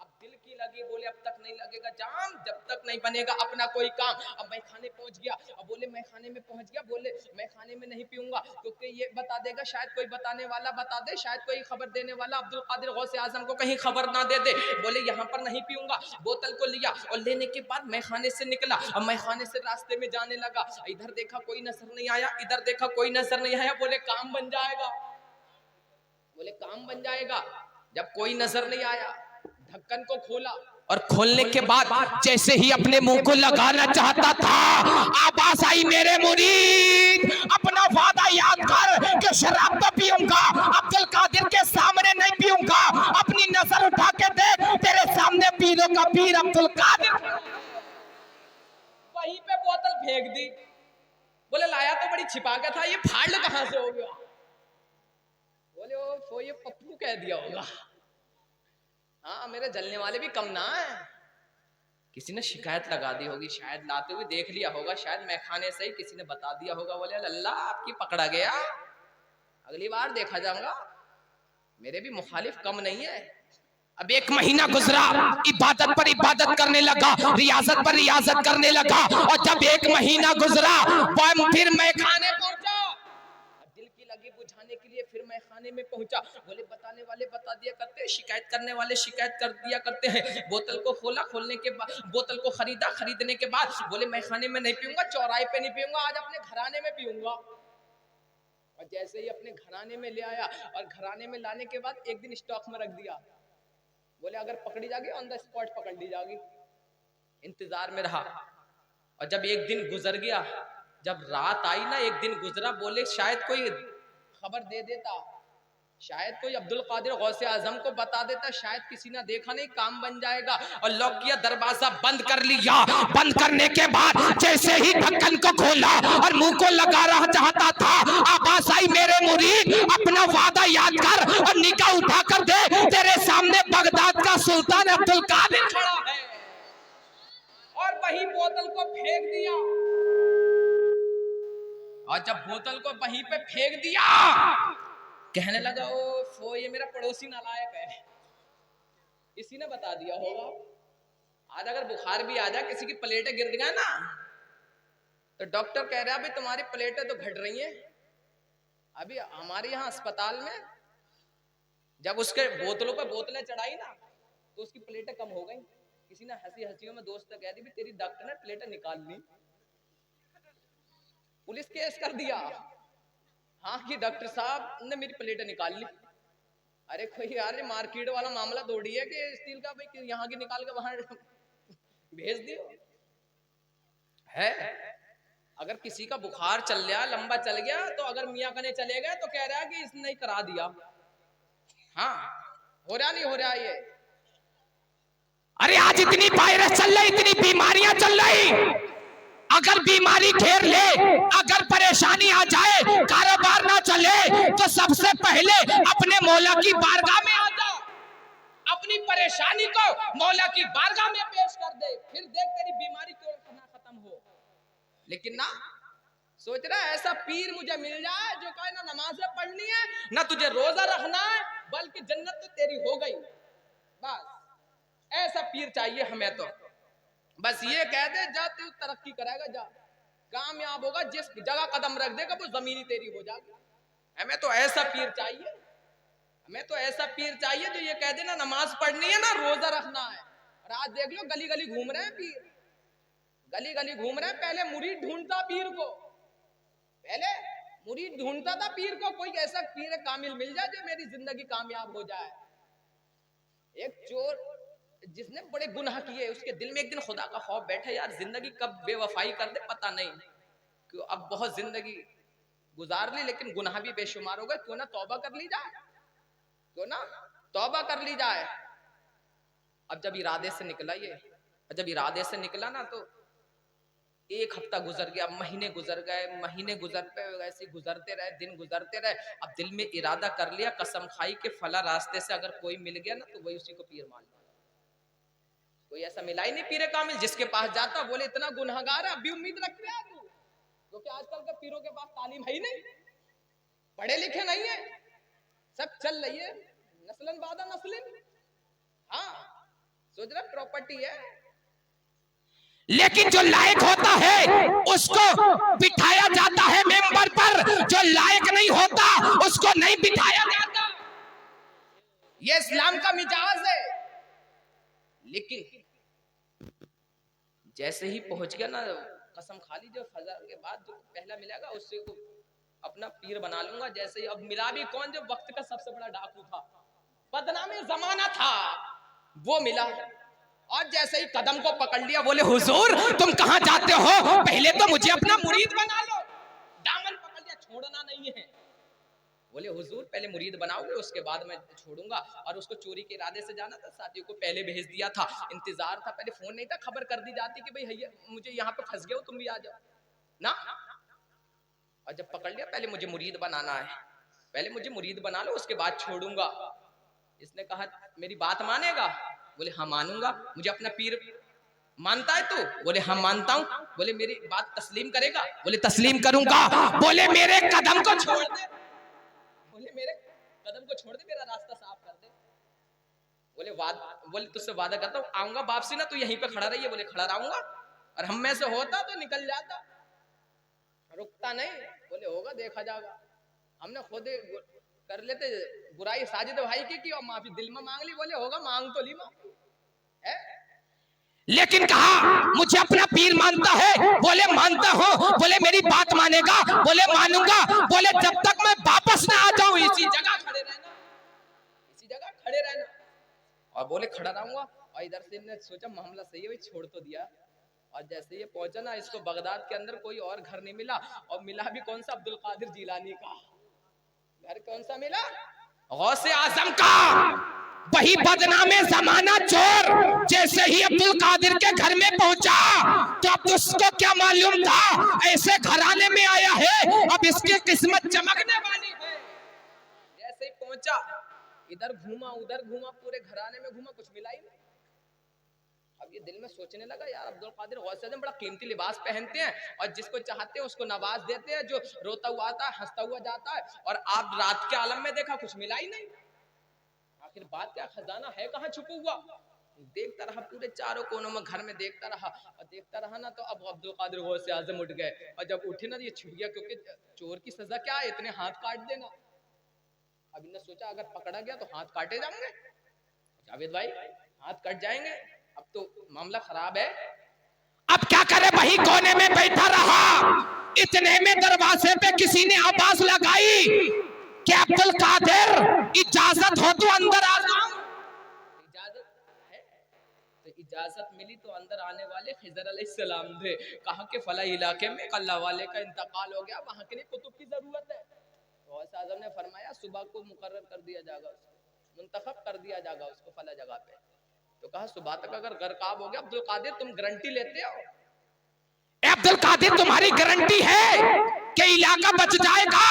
अब दिल की लगी, बोले अब तक नहीं लगेगा जाम जब तक नहीं बनेगा अपना कोई काम। अब मैं खाने पहुंच गया, अब बोले मैं खाने में पहुंच गया, बोले मैं खाने में नहीं पीऊंगा क्योंकि ये बता देगा, शायद कोई बताने वाला बता दे, शायद कोई खबर देने वाला अब्दुल कादिर गौसे आजम को कहीं खबर ना दे दे। बोले यहाँ पर नहीं पीऊंगा। बोतल को लिया और लेने के बाद मैं खाने से निकला। अब मैं खाने से रास्ते में जाने लगा, इधर देखा कोई नजर नहीं आया, इधर देखा कोई नजर नहीं आया। बोले काम बन जाएगा, बोले काम बन जाएगा। जब कोई नजर नहीं आया, ढक्कन को खोला और खोलने के बाद जैसे ही अपने मुंह को लगाना चाहता था, आवाज आई मेरे मुरीद अपना वादा याद कर कि शराब तो पीऊंगा, अब्दुल कादिर के सामने नहीं पीऊंगा। अपनी नजर उठा के देख, तेरे सामने पीरों का पीर अब्दुल कादिर। वहीं पे बोतल फेंक दी। बोले लाया तो बड़ी छिपा के था, ये फाड़ कहां से हो गया? बोले ओ ये पप्पू कह दिया होगा। हाँ मेरे जलने वाले भी कम ना है, किसी ने शिकायत लगा दी होगी, शायद लाते हुए देख लिया होगा, शायद मैं खाने से ही किसी ने बता दिया होगा। बोले अल्लाह आपकी पकड़ा गया, अगली बार देखा जाऊंगा। मेरे भी मुखालिफ कम नहीं है। अब 1 महीना गुजरा, इबादत पर इबादत करने लगा, रियाजत पर रियाजत करने लगा। और जब 1 महीना गुजरा, फिर मैं खाने पहुंचा। दिल की लगी बुझाने के लिए फिर मैं मैं खाने में पहुंचा। बोले बताने वाले बता दिया करते हैं, शिकायत करने वाले शिकायत कर दिया करते हैं। बोतल को खोला, खोलने के बाद बोतल को खरीदा, खरीदने के बाद बोले मैं खाने में नहीं पीऊंगा, चौराहे पे नहीं पीऊंगा, आज अपने घराने में पीऊंगा। और जैसे ही अपने घराने में ले आया और घराने में लाने के बाद एक दिन स्टॉक में रख दिया। बोले अगर पकड़ी जाएगी ऑन द स्पॉट पकड़ ली जाएगी। इंतजार में रहा और जब एक दिन गुजर गया, जब रात आई ना, एक दिन गुजरा, बोले शायद कोई खबर दे देता, शायद कोई अब्दुल कादिर गौसे आजम को बता देता, शायद किसी ने देखा नहीं, काम बन जाएगा। और लॉक किया, दरवाजा बंद कर लिया। बंद करने के बाद जैसे ही ढक्कन को खोला और मुंह को लगा रहा चाहता था, आवाज आई मेरे मुरीद अपना वादा याद कर और निकाह उठा कर दे, तेरे सामने बगदाद का सुल्तान अब्दुल कादिर खड़ा है। और वही बोतल को फेंक दिया। और जब बोतल को वहीं पे फेंक दिया, कहने लगा ओ ये मेरा पड़ोसी नालायक है, इसी ने बता दिया होगा। आज अगर बुखार भी आ जाए, किसी की प्लेटें गिर गए ना, तो डॉक्टर कह रहा है भाई तुम्हारी प्लेटें तो घट रही हैं। अभी हमारे यहाँ अस्पताल में जब उसके बोतलों पर बोतलें चढ़ाई ना, तो उसकी प्लेटें कम हो गई। किसी ने हंसी हंसियों में दोस्त कह दी तेरी डॉक्टर ने प्लेटें निकाल ली, पुलिस केस कर दिया। हाँ कि डॉक्टर साहब ने मेरी प्लेटें निकाल ली। अरे कोई यार मार्केट वाला मामला थोड़ी है कि स्टील का भाई यहाँ की निकाल के वहां भेज दियो है। अगर किसी का बुखार चल गया, लंबा चल गया, तो अगर मियाँ कने चले गए तो कह रहा है कि इसने ही करा दिया। हाँ हो रहा नहीं हो रहा ये। अरे आज इतनी वायरस चल रही, इतनी बीमारियां चल रही, अगर बीमारी घेर ले, अगर परेशानी आ जाए, कारोबार ना चले, तो सबसे पहले अपने मौला की बारगाह में आ जा, अपनी परेशानी को मौला की बारगाह में पेश कर दे, फिर देख तेरी बीमारी क्यों ना खत्म हो। लेकिन ना सोच रहा है ऐसा पीर मुझे मिल जाए जो कहे ना नमाजें पढ़नी है, ना तुझे रोजा रखना है, बल्कि जन्नत तो तेरी हो गई। बस ऐसा पीर चाहिए हमें। तो बस ये कह दे जा तू तरक्की करेगा, जा कामयाब होगा, जिस जगह कदम रख देगा वो जमीनी तेरी हो जाएगी। हमें तो ऐसा पीर चाहिए, हमें तो ऐसा पीर चाहिए जो ये कह दे ना नमाज पढ़नी है, ना रोजा रखना है। और आज देख लो गली गली घूम रहे हैं पीर, गली गली घूम रहे हैं। पहले मुरीद ढूंढता पीर को, पहले मुरीद ढूंढता था पीर को, कोई ऐसा पीर कामिल मिल जाए जो मेरी जिंदगी कामयाब हो जाए। एक चोर जिसने बड़े गुनाह किए, उसके दिल में एक दिन खुदा का खौफ बैठा, यार जिंदगी कब बेवफाई कर दे पता नहीं, क्यों अब बहुत जिंदगी गुजार ली लेकिन गुनाह भी बेशुमार हो गए, क्यों ना तौबा कर ली जाए, क्यों ना तौबा कर ली जाए। अब जब इरादे से निकला ये, जब इरादे से निकला ना, तो एक हफ्ता गुजर गया, महीने गुजर गए, महीने गुजर पे ऐसे गुजरते रहे, दिन गुजरते रहे। अब दिल में इरादा कर लिया, कसम खाई के फला रास्ते से अगर कोई मिल गया ना, तो वही उसी को पीर मान लिया। कोई ऐसा मिला ही नहीं पीरे कामिल जिसके पास जाता बोले इतना गुनहगार है, अभी उम्मीद रख रहा है तू, क्योंकि आजकल के पीरों के पास तालीम है ही नहीं, पढ़े लिखे नहीं है, सब चल रही है नस्लन बादा नस्लिन। हाँ सोच रहा प्रॉपर्टी है, लेकिन जो लायक होता है उसको बिठाया जाता है मेंबर पर, जो लायक नहीं होता उसको नहीं बिठाया जाता। ये इस्लाम का मिजाज है। लेकिन जैसे ही पहुंच गया ना, कसम खा ली जो फजर के बाद जो पहला मिलेगा उससे को अपना पीर बना लूंगा। जैसे ही अब मिला भी कौन, जो वक्त का सबसे बड़ा डाकू था, बदनामी जमाना था, वो मिला। और जैसे ही कदम को पकड़ लिया, बोले हुजूर तुम कहां जाते हो, पहले तो मुझे अपना मुरीद बना लो। दामन पकड़ लिया, छोड़ना नहीं है। बोले हुजूर पहले मुरीद बनाओगे उसके बाद मैं छोड़ूंगा। और उसको चोरी के इरादे से जाना था, साथियों को पहले भेज दिया था, इंतजार था, पहले फोन नहीं था, खबर कर दी जाती कि भाई भैया मुझे यहाँ पे फंस गया हो, तुम भी आ जाओ ना। और जब पकड़ लिया, पहले मुझे मुरीद बनाना है, पहले मुझे मुरीद बना लो उसके बाद छोड़ूंगा। इसने कहा मेरी बात मानेगा? बोले हाँ मानूंगा। मुझे अपना पीर मानता है तू? बोले हाँ मानता हूँ। बोले मेरी बात तस्लीम करेगा? बोले तस्लीम करूंगा। बोले मेरे कदम को छोड़ दे, बोले मेरे कदम को छोड़ दे, मेरा रास्ता साफ कर दे। बोले तुझसे वादा करता हूँ आऊंगा वापसी ना, तू यहीं पे खड़ा रहिए। बोले खड़ा रहूंगा, और हम में से होता तो निकल जाता, रुकता नहीं। बोले होगा देखा जाएगा। हमने खुद कर लेते बुराई साजिद भाई की और माफी दिल में मांग ली, बोले होगा मांग तो ली माफी है। लेकिन कहा मुझे अपना पीर मानता है, बोले मानता हूँ, बोले मेरी बात मानेगा, बोले मानूंगा, बोले जब तक मैं वापस ना आ जाऊं इसी जगह खड़े रहना, इसी जगह खड़े रहना। और बोले खड़ा रहूंगा। और इधर से ने सोचा मामला सही है भाई, छोड़ तो दिया। और जैसे ये पहुंचा ना, इसको बगदाद के अंदर कोई और घर नहीं मिला, और मिला भी कौन सा, अब्दुल कादिर जिलानी का घर। कौन सा मिला? गौसे आजम का। वही बदनामे जमाना चोर जैसे ही अब्दुल कादिर के घर में पहुंचा, तो अब उसको क्या मालूम था ऐसे घराने में आया है, अब इसकी किस्मत चमकने वाली है। जैसे ही पहुंचा, इधर घूमा उधर घूमा, पूरे घराने में घूमा, कुछ मिला ही नहीं। अब ये दिल में सोचने लगा, यार अब्दुल कादिर गौसे आजम बड़ा कीमती लिबास पहनते हैं, और जिसको चाहते हैं उसको नवाज देते हैं, जो रोता हुआ आता है हंसता हुआ जाता है, और आप रात के आलम में देखा कुछ मिला ही नहीं। आखिर बात क्या, खजाना है कहाँ छुपा हुआ? देखता रहा पूरे चारों कोनों में, घर में देखता रहा, और देखता रहा ना, तो अब अब्दुल कादिर गौसे आजम उठ गए, और जब उठे ना ये छुप गया, क्योंकि चोर की सजा क्या है, इतने हाथ काट देना। अब इन्होंने सोचा अगर पकड़ा गया तो हाथ काटे जाएंगे, जावेद भाई हाथ कट जाएंगे, अब तो मामला खराब है। अब क्या करे, वही कोने में बैठा रहा। इतने में दरवाजे पे किसी ने आवाज लगाई कि अब्दुल कादिर इजाजत हो तो अंदर आ जाओ। इजाजत है, तो इजाजत मिली तो अंदर आने वाले खिजर अलैहिस्सलाम थे। कहा कि फला इलाके में अल्लाह वाले का इंतकाल हो गया, वहां के लिए कुतुब की जरूरत है। गौसे आजम ने फरमाया सुबह को मुकर्रर कर दिया जाएगा, उसको मुंतखब कर दिया जाएगा उसको फला जगह पे। तो कहा सुबह तक अगर गरकाब हो गया, अब्दुल कादिर तुम गारंटी लेते हो? अब्दुल कादिर तुम्हारी गारंटी है कि इलाका बच जाएगा?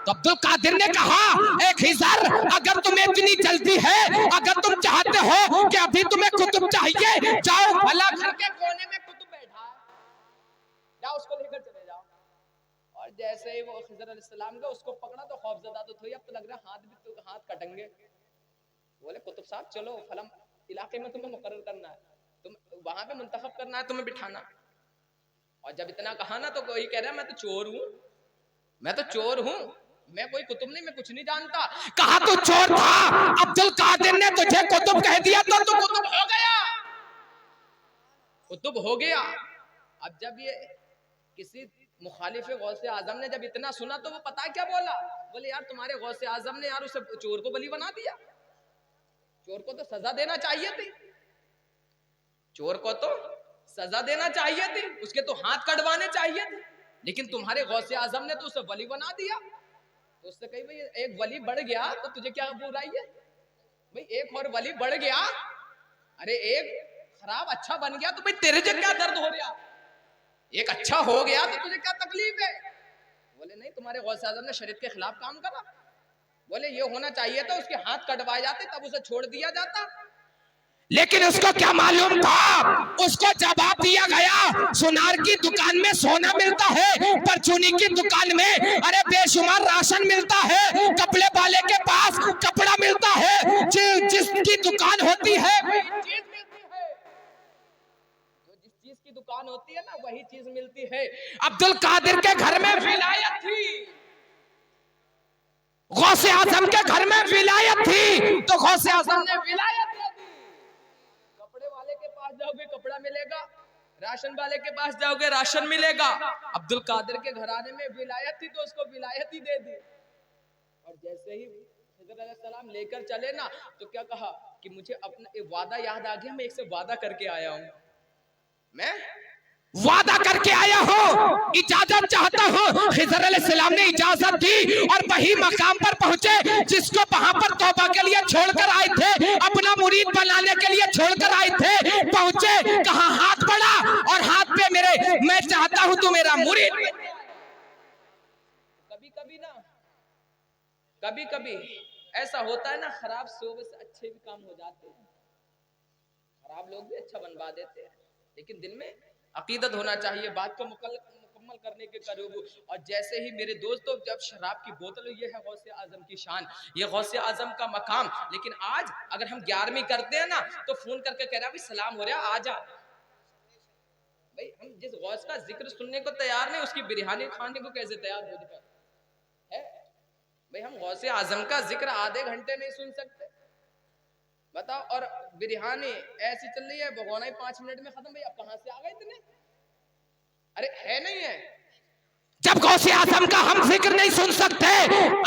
तो अब्दुल कादिर ने कहा ए खिजर, अगर तुम्हें इतनी जल्दी है, अगर तुम चाहते हो कि अभी तुम्हें कुतुब चाहिए, जाओ फला घर के कोने में कुतुब बैठा है, जाओ उसको लेकर चले जाओ। और जैसे ही वो खिजर अलैहिस्सलाम का उसको पकड़ा, तो खौफजदा तो थी, अब तो लग रहा हाथ भी तो हाथ कटेंगे। बोले कुतुब साहब चलो फलम इलाके में तुम्हें मुकर्रर करना है, तुम वहां पे मुंतखब करना है, तुम्हें बिठाना। और जब इतना कहा ना, तो कोई कह रहा है मैं तो चोर हूं, मैं तो चोर हूं, मैं कोई कुतुब नहीं, मैं कुछ नहीं जानता। कहा तू चोर था, अब्दुल कादिर ने तुझे कुतुब कह दिया तो तू कुतुब हो गया, कुतुब हो गया। अब जब ये किसी मुखालिफ गौसे आजम ने जब इतना सुना, तो वो पता क्या बोला, बोले यार तुम्हारे गौसे आजम ने यार उसे चोर को बली बना दिया, चोर को तो सजा देना चाहिए थी, चोर को तो सजा देना चाहिए थी, उसके तो हाथ कटवाने चाहिए थे, लेकिन तुम्हारे गौसे आजम ने तो उसे वली बना दिया। तो उससे कही भाई एक वली बढ़ गया तो तुझे क्या बुराई है भाई, एक और वली बढ़ गया, अरे एक खराब अच्छा बन गया तो भाई तेरे से क्या दर्द हो रहा, एक अच्छा हो गया तो तुझे क्या तकलीफ है? बोले नहीं, तुम्हारे गौसे आजम ने शरीयत के खिलाफ काम करा। बोले ये होना चाहिए था, उसके हाथ कटवाए जाते तब उसे छोड़ दिया जाता। लेकिन उसको क्या मालूम था, उसको जवाब दिया गया सुनार की दुकान में सोना मिलता है, पर चुनी की दुकान में अरे बेशुमार राशन मिलता है, कपड़े वाले के पास कपड़ा मिलता है, जिसकी दुकान होती है वही चीज मिलती है, जो जिस चीज की दुकान होती है ना वही चीज मिलती है। अब्दुल कादिर के घर में विलायत थी, गौसे आजम के घर में विलायत थी, तो गौसे आजम ने विलायत दे दी। कपड़े वाले के पास जाओगे कपड़ा मिलेगा, राशन वाले के पास जाओगे राशन मिलेगा। अब्दुल कादिर के घराने में विलायत थी तो उसको विलायत ही दे दी। और जैसे ही खिज़र अलैहिस्सलाम लेकर चले ना, तो क्या कहा कि मुझे अपना एक वादा याद आ गया, मैं एक से वादा करके आया हूं, मैं वादा करके आया हूँ, इजाजत चाहता हूँ। खिज़र अलैहिस्सलाम ने इजाजत दी और वही मकाम पर पहुंचे जिसको वहां पर तौबा के लिए छोड़कर आए थे, अपना मुरीद बनाने के लिए छोड़कर आए थे। पहुंचे, कहा हाथ बढ़ा और हाथ पे मेरे, मैं चाहता हूं तू मेरा मुरीद। कभी कभी ना, कभी कभी ऐसा होता है ना, खराब सोबत से अच्छे भी काम हो जाते हैं, खराब लोग भी अच्छा बनवा देते हैं, लेकिन दिल में अकीदत होना चाहिए, बात को मुकम्मल करने के करीब। और जैसे ही मेरे दोस्तों जब शराब की बोतल, ये है गौसे आजम की शान, ये गौसे आजम का मकाम। लेकिन आज अगर हम 11वीं करते हैं ना, तो फोन करके कह रहा भाई सलाम हो रहा, आ जा। भाई हम जिस गौस का जिक्र सुनने को तैयार नहीं, उसकी बिरयानी खाने को कैसे तैयार हो जाए है भाई हम गौसे आजम का जिक्र आधे घंटे नहीं सुन सकते, बताओ। और बिरहानी ऐसी चल रही है, भगोना ही 5 मिनट में खत्म। भैया कहां से आ गए इतने? अरे है नहीं है? जब गौसे आजम का हम जिक्र नहीं सुन सकते,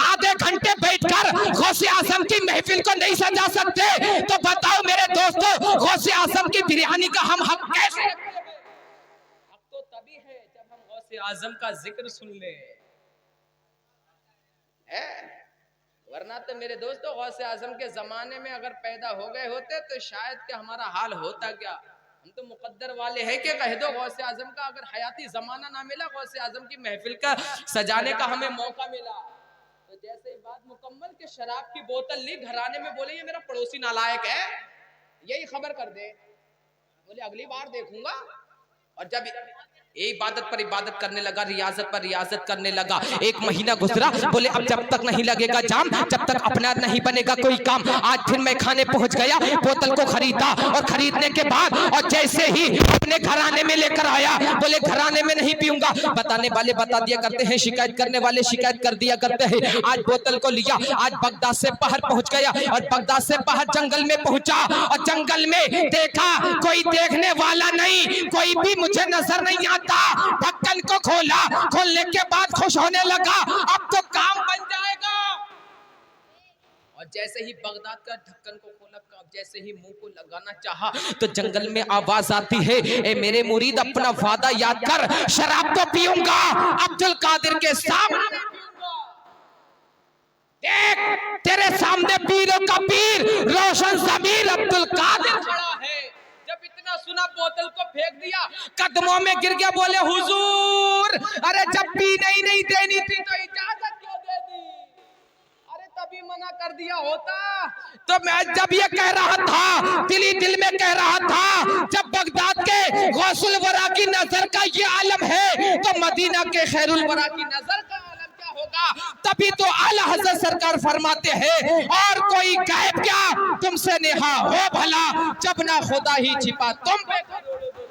आधे घंटे बैठकर गौसे आजम की महफिल को नहीं सजा सकते, तो बताओ मेरे दोस्तों, गौसे आजम की बिरहानी का हम हक कैसे रखेंगे? हक तो तभी है जब हम गौसे आजम का जिक्र सुन ले, है? वरना तो मेरे दोस्तों गौसे आजम के जमाने में अगर पैदा हो गए होते तो शायद कि हमारा हाल होता क्या। हम तो मुकद्दर वाले हैं कि कह दो गौसे आजम का अगर हयाती जमाना ना मिला, गौसे आजम की महफिल का सजाने का हमें मौका मिला, तो जैसे ही बात मुकम्मल के शराब की बोतल ली, घराने में बोले ये मेरा पड़ोसी नालायक है, यही खबर कर दे, बोले अगली बार देखूंगा। और जब इबादत पर इबादत करने लगा, रियाजत पर रियाजत करने लगा, 1 महीना गुजरा, बोले अब जब तक नहीं लगेगा जाम, जब तक अपना नहीं बनेगा कोई काम। आज फिर मैं खाने पहुंच गया, बोतल को खरीदा, और खरीदने के बाद और जैसे ही अपने घराने में लेकर आया, बोले घराने में नहीं पीऊंगा। बताने वाले बता दिया करते हैं, शिकायत करने वाले शिकायत कर दिया करते हैं। आज बोतल को लिया, आज बगदाद से बाहर पहुंच गया, और बगदाद से बाहर जंगल में पहुंचा, और जंगल में देखा कोई देखने वाला नहीं, कोई भी मुझे नजर नहीं आता। ढक्कन को खोला, खोलने के बाद खुश होने लगा, अब तो काम बन जाएगा। और जैसे ही बगदाद का ढक्कन को खोला, जैसे ही मुंह को लगाना चाहा, तो जंगल में आवाज आती है, ए मेरे मुरीद अपना वादा याद कर, शराब तो पीऊंगा, अब्दुल कादिर के सामने पीऊंगा। देख तेरे सामने पीरों का पीर, रोशन ज़मीर अब्दुल कादिर खड़ा है। जब इतना सुना, बोतल को फेंक दिया, कदमों में गिर गया, बोले हुजूर, अरे जब पीने ही नहीं देनी थी तो इजाजत क्यों दे दी? अरे तभी मना कर दिया होता। तो मैं जब ये कह रहा था, दिल ही दिल में कह रहा था, जब बगदाद के गौसुल वरा की नजर का ये आलम है, तो मदीना के खैरुल वरा की नजर का आलम क्या होगा? तभी तो आला हज़रत सरकार फरमाते हैं, और कोई गायब क्या तुमसे नेहा हो भला, जब ना खुदा ही छिपा तुम पे करोड़ों दुरूद,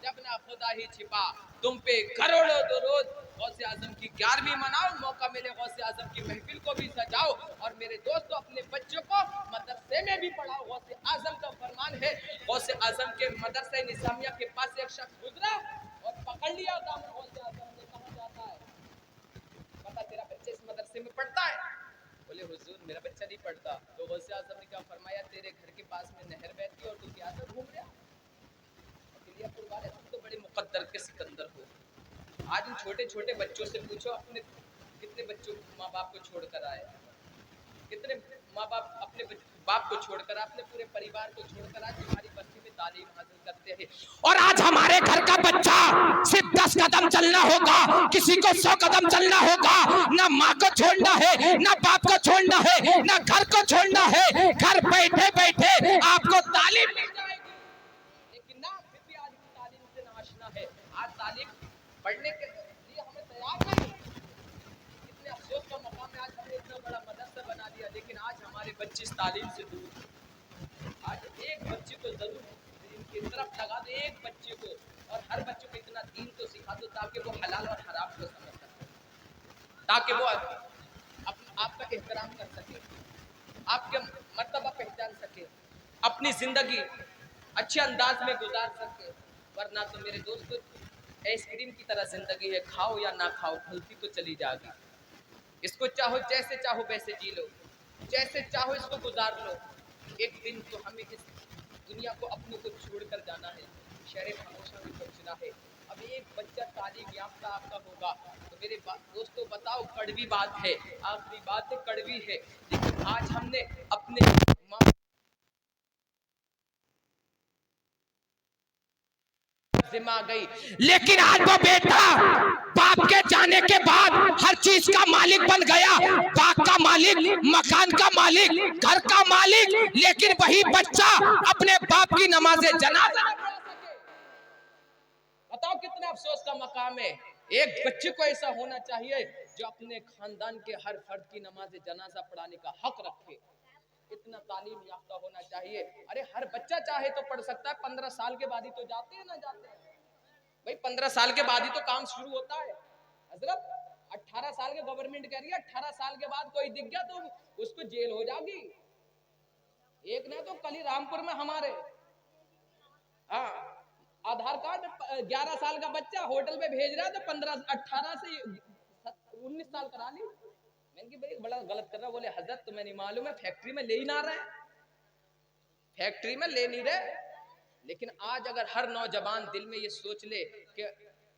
जब ना खुदा ही छिपा तुम पे करोड़ों दुरूद। गौसे आजम की 11वीं मनाओ, मौका मिले गौसे आजम की महफिल को भी सजाओ, और मेरे दोस्तों अपने बच्चों को मदरसे में भी पढ़ाओ। गौसे आजम का फरमान है, गौसे आजम के मदरसे निजामिया के पास एक शख्स गुजरा और पकड़ लिया दामन गौसे आजम ने, कहा जाता है, पता तेरा बच्चा इस मदरसे में पढ़ता है? बोले हुजूर मेरा बच्चा नहीं पढ़ता। तो गौसे आजम ने क्या फरमाया, तेरे घर के पास में नहर बहती है और तू क्या घूम रहा? तुम तो बड़े मुकद्दर के सिकंदर हो। आज इन छोटे छोटे बच्चों से पूछो, अपने कितने बच्चों माँ बाप को छोड़कर आए, कितने माँ बाप अपने बाप को छोड़कर, अपने पूरे परिवार को छोड़कर आज हमारी बस्ती में तालीम हासिल करते हैं। और आज हमारे घर का बच्चा सिर्फ 10 कदम चलना होगा, किसी को 100 कदम चलना होगा, ना माँ को छोड़ना है, ना बाप को छोड़ना है, ना घर को छोड़ना है, घर बैठे बैठे आपको तालीम मिल जाएगी। लेकिन ना, फिर भी आज तालीम से नाआशना है। आज तालीम पढ़ने के लिए हमें तैयार नहीं। कितने अफसोस का मकाम है, आज हमने इतना बड़ा मदरसा बना दिया, लेकिन आज हमारे बच्चे इस तालीम से दूर हैं। आज एक बच्चे को जरूर इनकी तरफ लगा दो, एक बच्चे को, और हर बच्चे को इतना दीन तो सिखा दो ताकि वो हलाल और हराम को समझ सके, ताकि वो आपका एहतराम कर सके, आपके मर्तबा पहचान सके, अपनी जिंदगी अच्छे अंदाज में गुजार सके। वरना तो मेरे दोस्तों आइसक्रीम की तरह जिंदगी है, खाओ या ना खाओ ढलती तो चली जाएगी। इसको चाहो जैसे चाहो वैसे जी लो, जैसे चाहो इसको गुजार लो। एक दिन तो हमें इस दुनिया को अपने को छोड़कर जाना है, शहर खामोशा में पहुंचना है। अब एक बच्चा तालीम याफ्ता आपका होगा तो मेरे दोस्तों बताओ, कड़वी बात है, आखिरी बात है, कड़वी है, लेकिन आज हमने अपने माँ जिम्मा गई, लेकिन आज वो बेटा बाप के जाने के बाद हर चीज का मालिक बन गया, बाग का मालिक, मकान का मालिक, घर का मालिक, लेकिन वही बच्चा अपने बाप की नमाज़े जनाजा न पढ़ा सके। बताओ कितना अफसोस का मकाम है। एक बच्चे को ऐसा होना चाहिए जो अपने खानदान के हर फर्द की नमाज़े जनाजा पढ़ाने का हक रखे, इतना तालीम याफ्ता होना चाहिए। अरे हर बच्चा चाहे तो पढ़ सकता है, 15 साल के बाद ही तो जाते हैं ना जाते हैं भाई, 15 साल के बाद ही तो काम शुरू होता है। हजरत 18 साल के गवर्नमेंट कह रही है 18 साल के बाद कोई दिख गया तो उसको जेल हो जाएगी। एक ने तो कल ही रामपुर में हमारे हाँ आधार कार्ड 11 साल का बच्चा होटल पे भेज रहा है तो 18 से 19 साल करा ली। मैंने कि भाई बड़ा गलत कर रहा। बोले हजरत तुम्हें नहीं मालूम है फैक्ट्री में ले ही ना रहे, फैक्ट्री में ले नहीं रहे। लेकिन आज अगर हर नौजवान दिल में ये सोच ले कि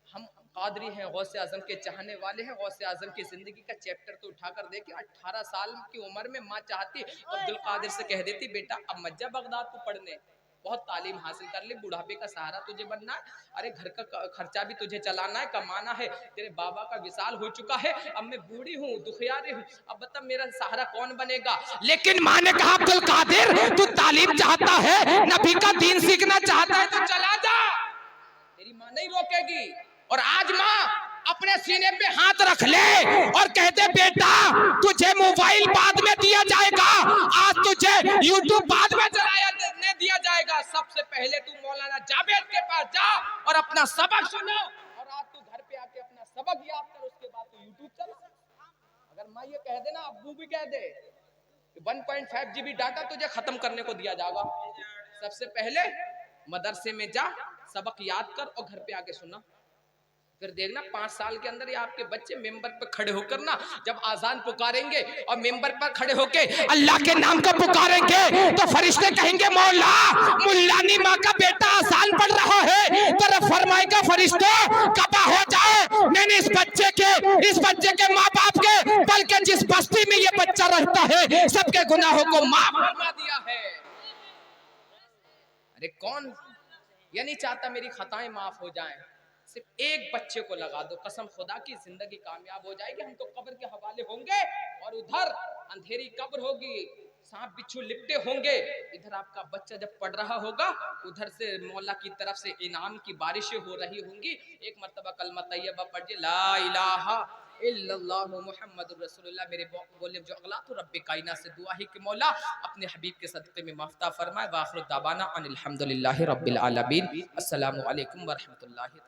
हम कादरी हैं, गौसे आजम के चाहने वाले हैं, गौसे आजम की जिंदगी का चैप्टर तो उठाकर देखे। 18 साल की उम्र में माँ चाहती तो अब्दुल कादिर से कह देती बेटा अब मत जा बगदाद को पढ़ने, बहुत तालीम हासिल कर ले, बुढ़ापे का सहारा तुझे बनना है, अरे घर का खर्चा भी तुझे चलाना है, कमाना है, तेरे बाबा का विशाल हो चुका है, अब मैं बूढ़ी हूँ दुखियारी हूँ, अब बता मेरा सहारा कौन बनेगा। लेकिन माँ ने कहा अब्दुल कादिर तू तालीम चाहता है, नबी का दीन सीखना चाहता है तो चला जा, तेरी माँ नहीं रोकेगी। और आज माँ अपने सीने पे हाथ रख ले और कहते बेटा तुझे मोबाइल बाद में दिया जाएगा, आज तुझे यूट्यूब बाद में दिया जाएगा, सबसे पहले तू मौलाना जावेद के पास जा और अपना सबक सुनो, और आज तू घर पे आके अपना सबक याद कर, उसके बाद तू यूट्यूब चला। अगर माँ ये कह दे ना, अब्बू भी कह दे 1.5 GB डाटा तुझे खत्म करने को दिया जाएगा, सबसे पहले मदरसे में जा, सबक याद कर और घर पे आके सुना। फिर देखना 5 साल के अंदर ये आपके बच्चे मेंबर पर खड़े होकर ना जब आजान पुकारेंगे और मेंबर पर खड़े होके अल्लाह के नाम का पुकारेंगे तो फरिश्ते कहेंगे मौला मुल्लानी माँ का बेटा आजान पढ़ रहा है, तरफ फरमाएगा फरिश्ते कबा हो जाए, मैंने इस बच्चे के माँ बाप के बल्कि जिस बस्ती में ये बच्चा रहता है सबके गुनाहों को माफ फरमा दिया है। अरे कौन ये नहीं चाहता मेरी खताएं माफ हो जाएं। सिर्फ एक बच्चे को लगा दो, कसम खुदा की जिंदगी कामयाब हो जाएगी। हम तो कब्र के हवाले होंगे और उधर अंधेरी कब्र होगी, सांप बिच्छू लिपटे होंगे, इधर आपका बच्चा जब पढ़ रहा होगा उधर से मौला की तरफ से इनाम की बारिशें हो रही होंगी। एक मर्तबा कलमा तैयबा पढ़िए ला इलाहा इल्लल्लाहु मुहम्मदुर रसूलुल्लाह। मेरे बोले जो अगला तो रब्बे कायनात से दुआ है कि मौला अपने हबीब के सदक़े में माफ़ता फरमाए। व आखिर दावाना अनिल हम्दुलिल्लाहि रब्बिल आलमीन। अस्सलामु अलैकुम व रहमतुल्लाहि।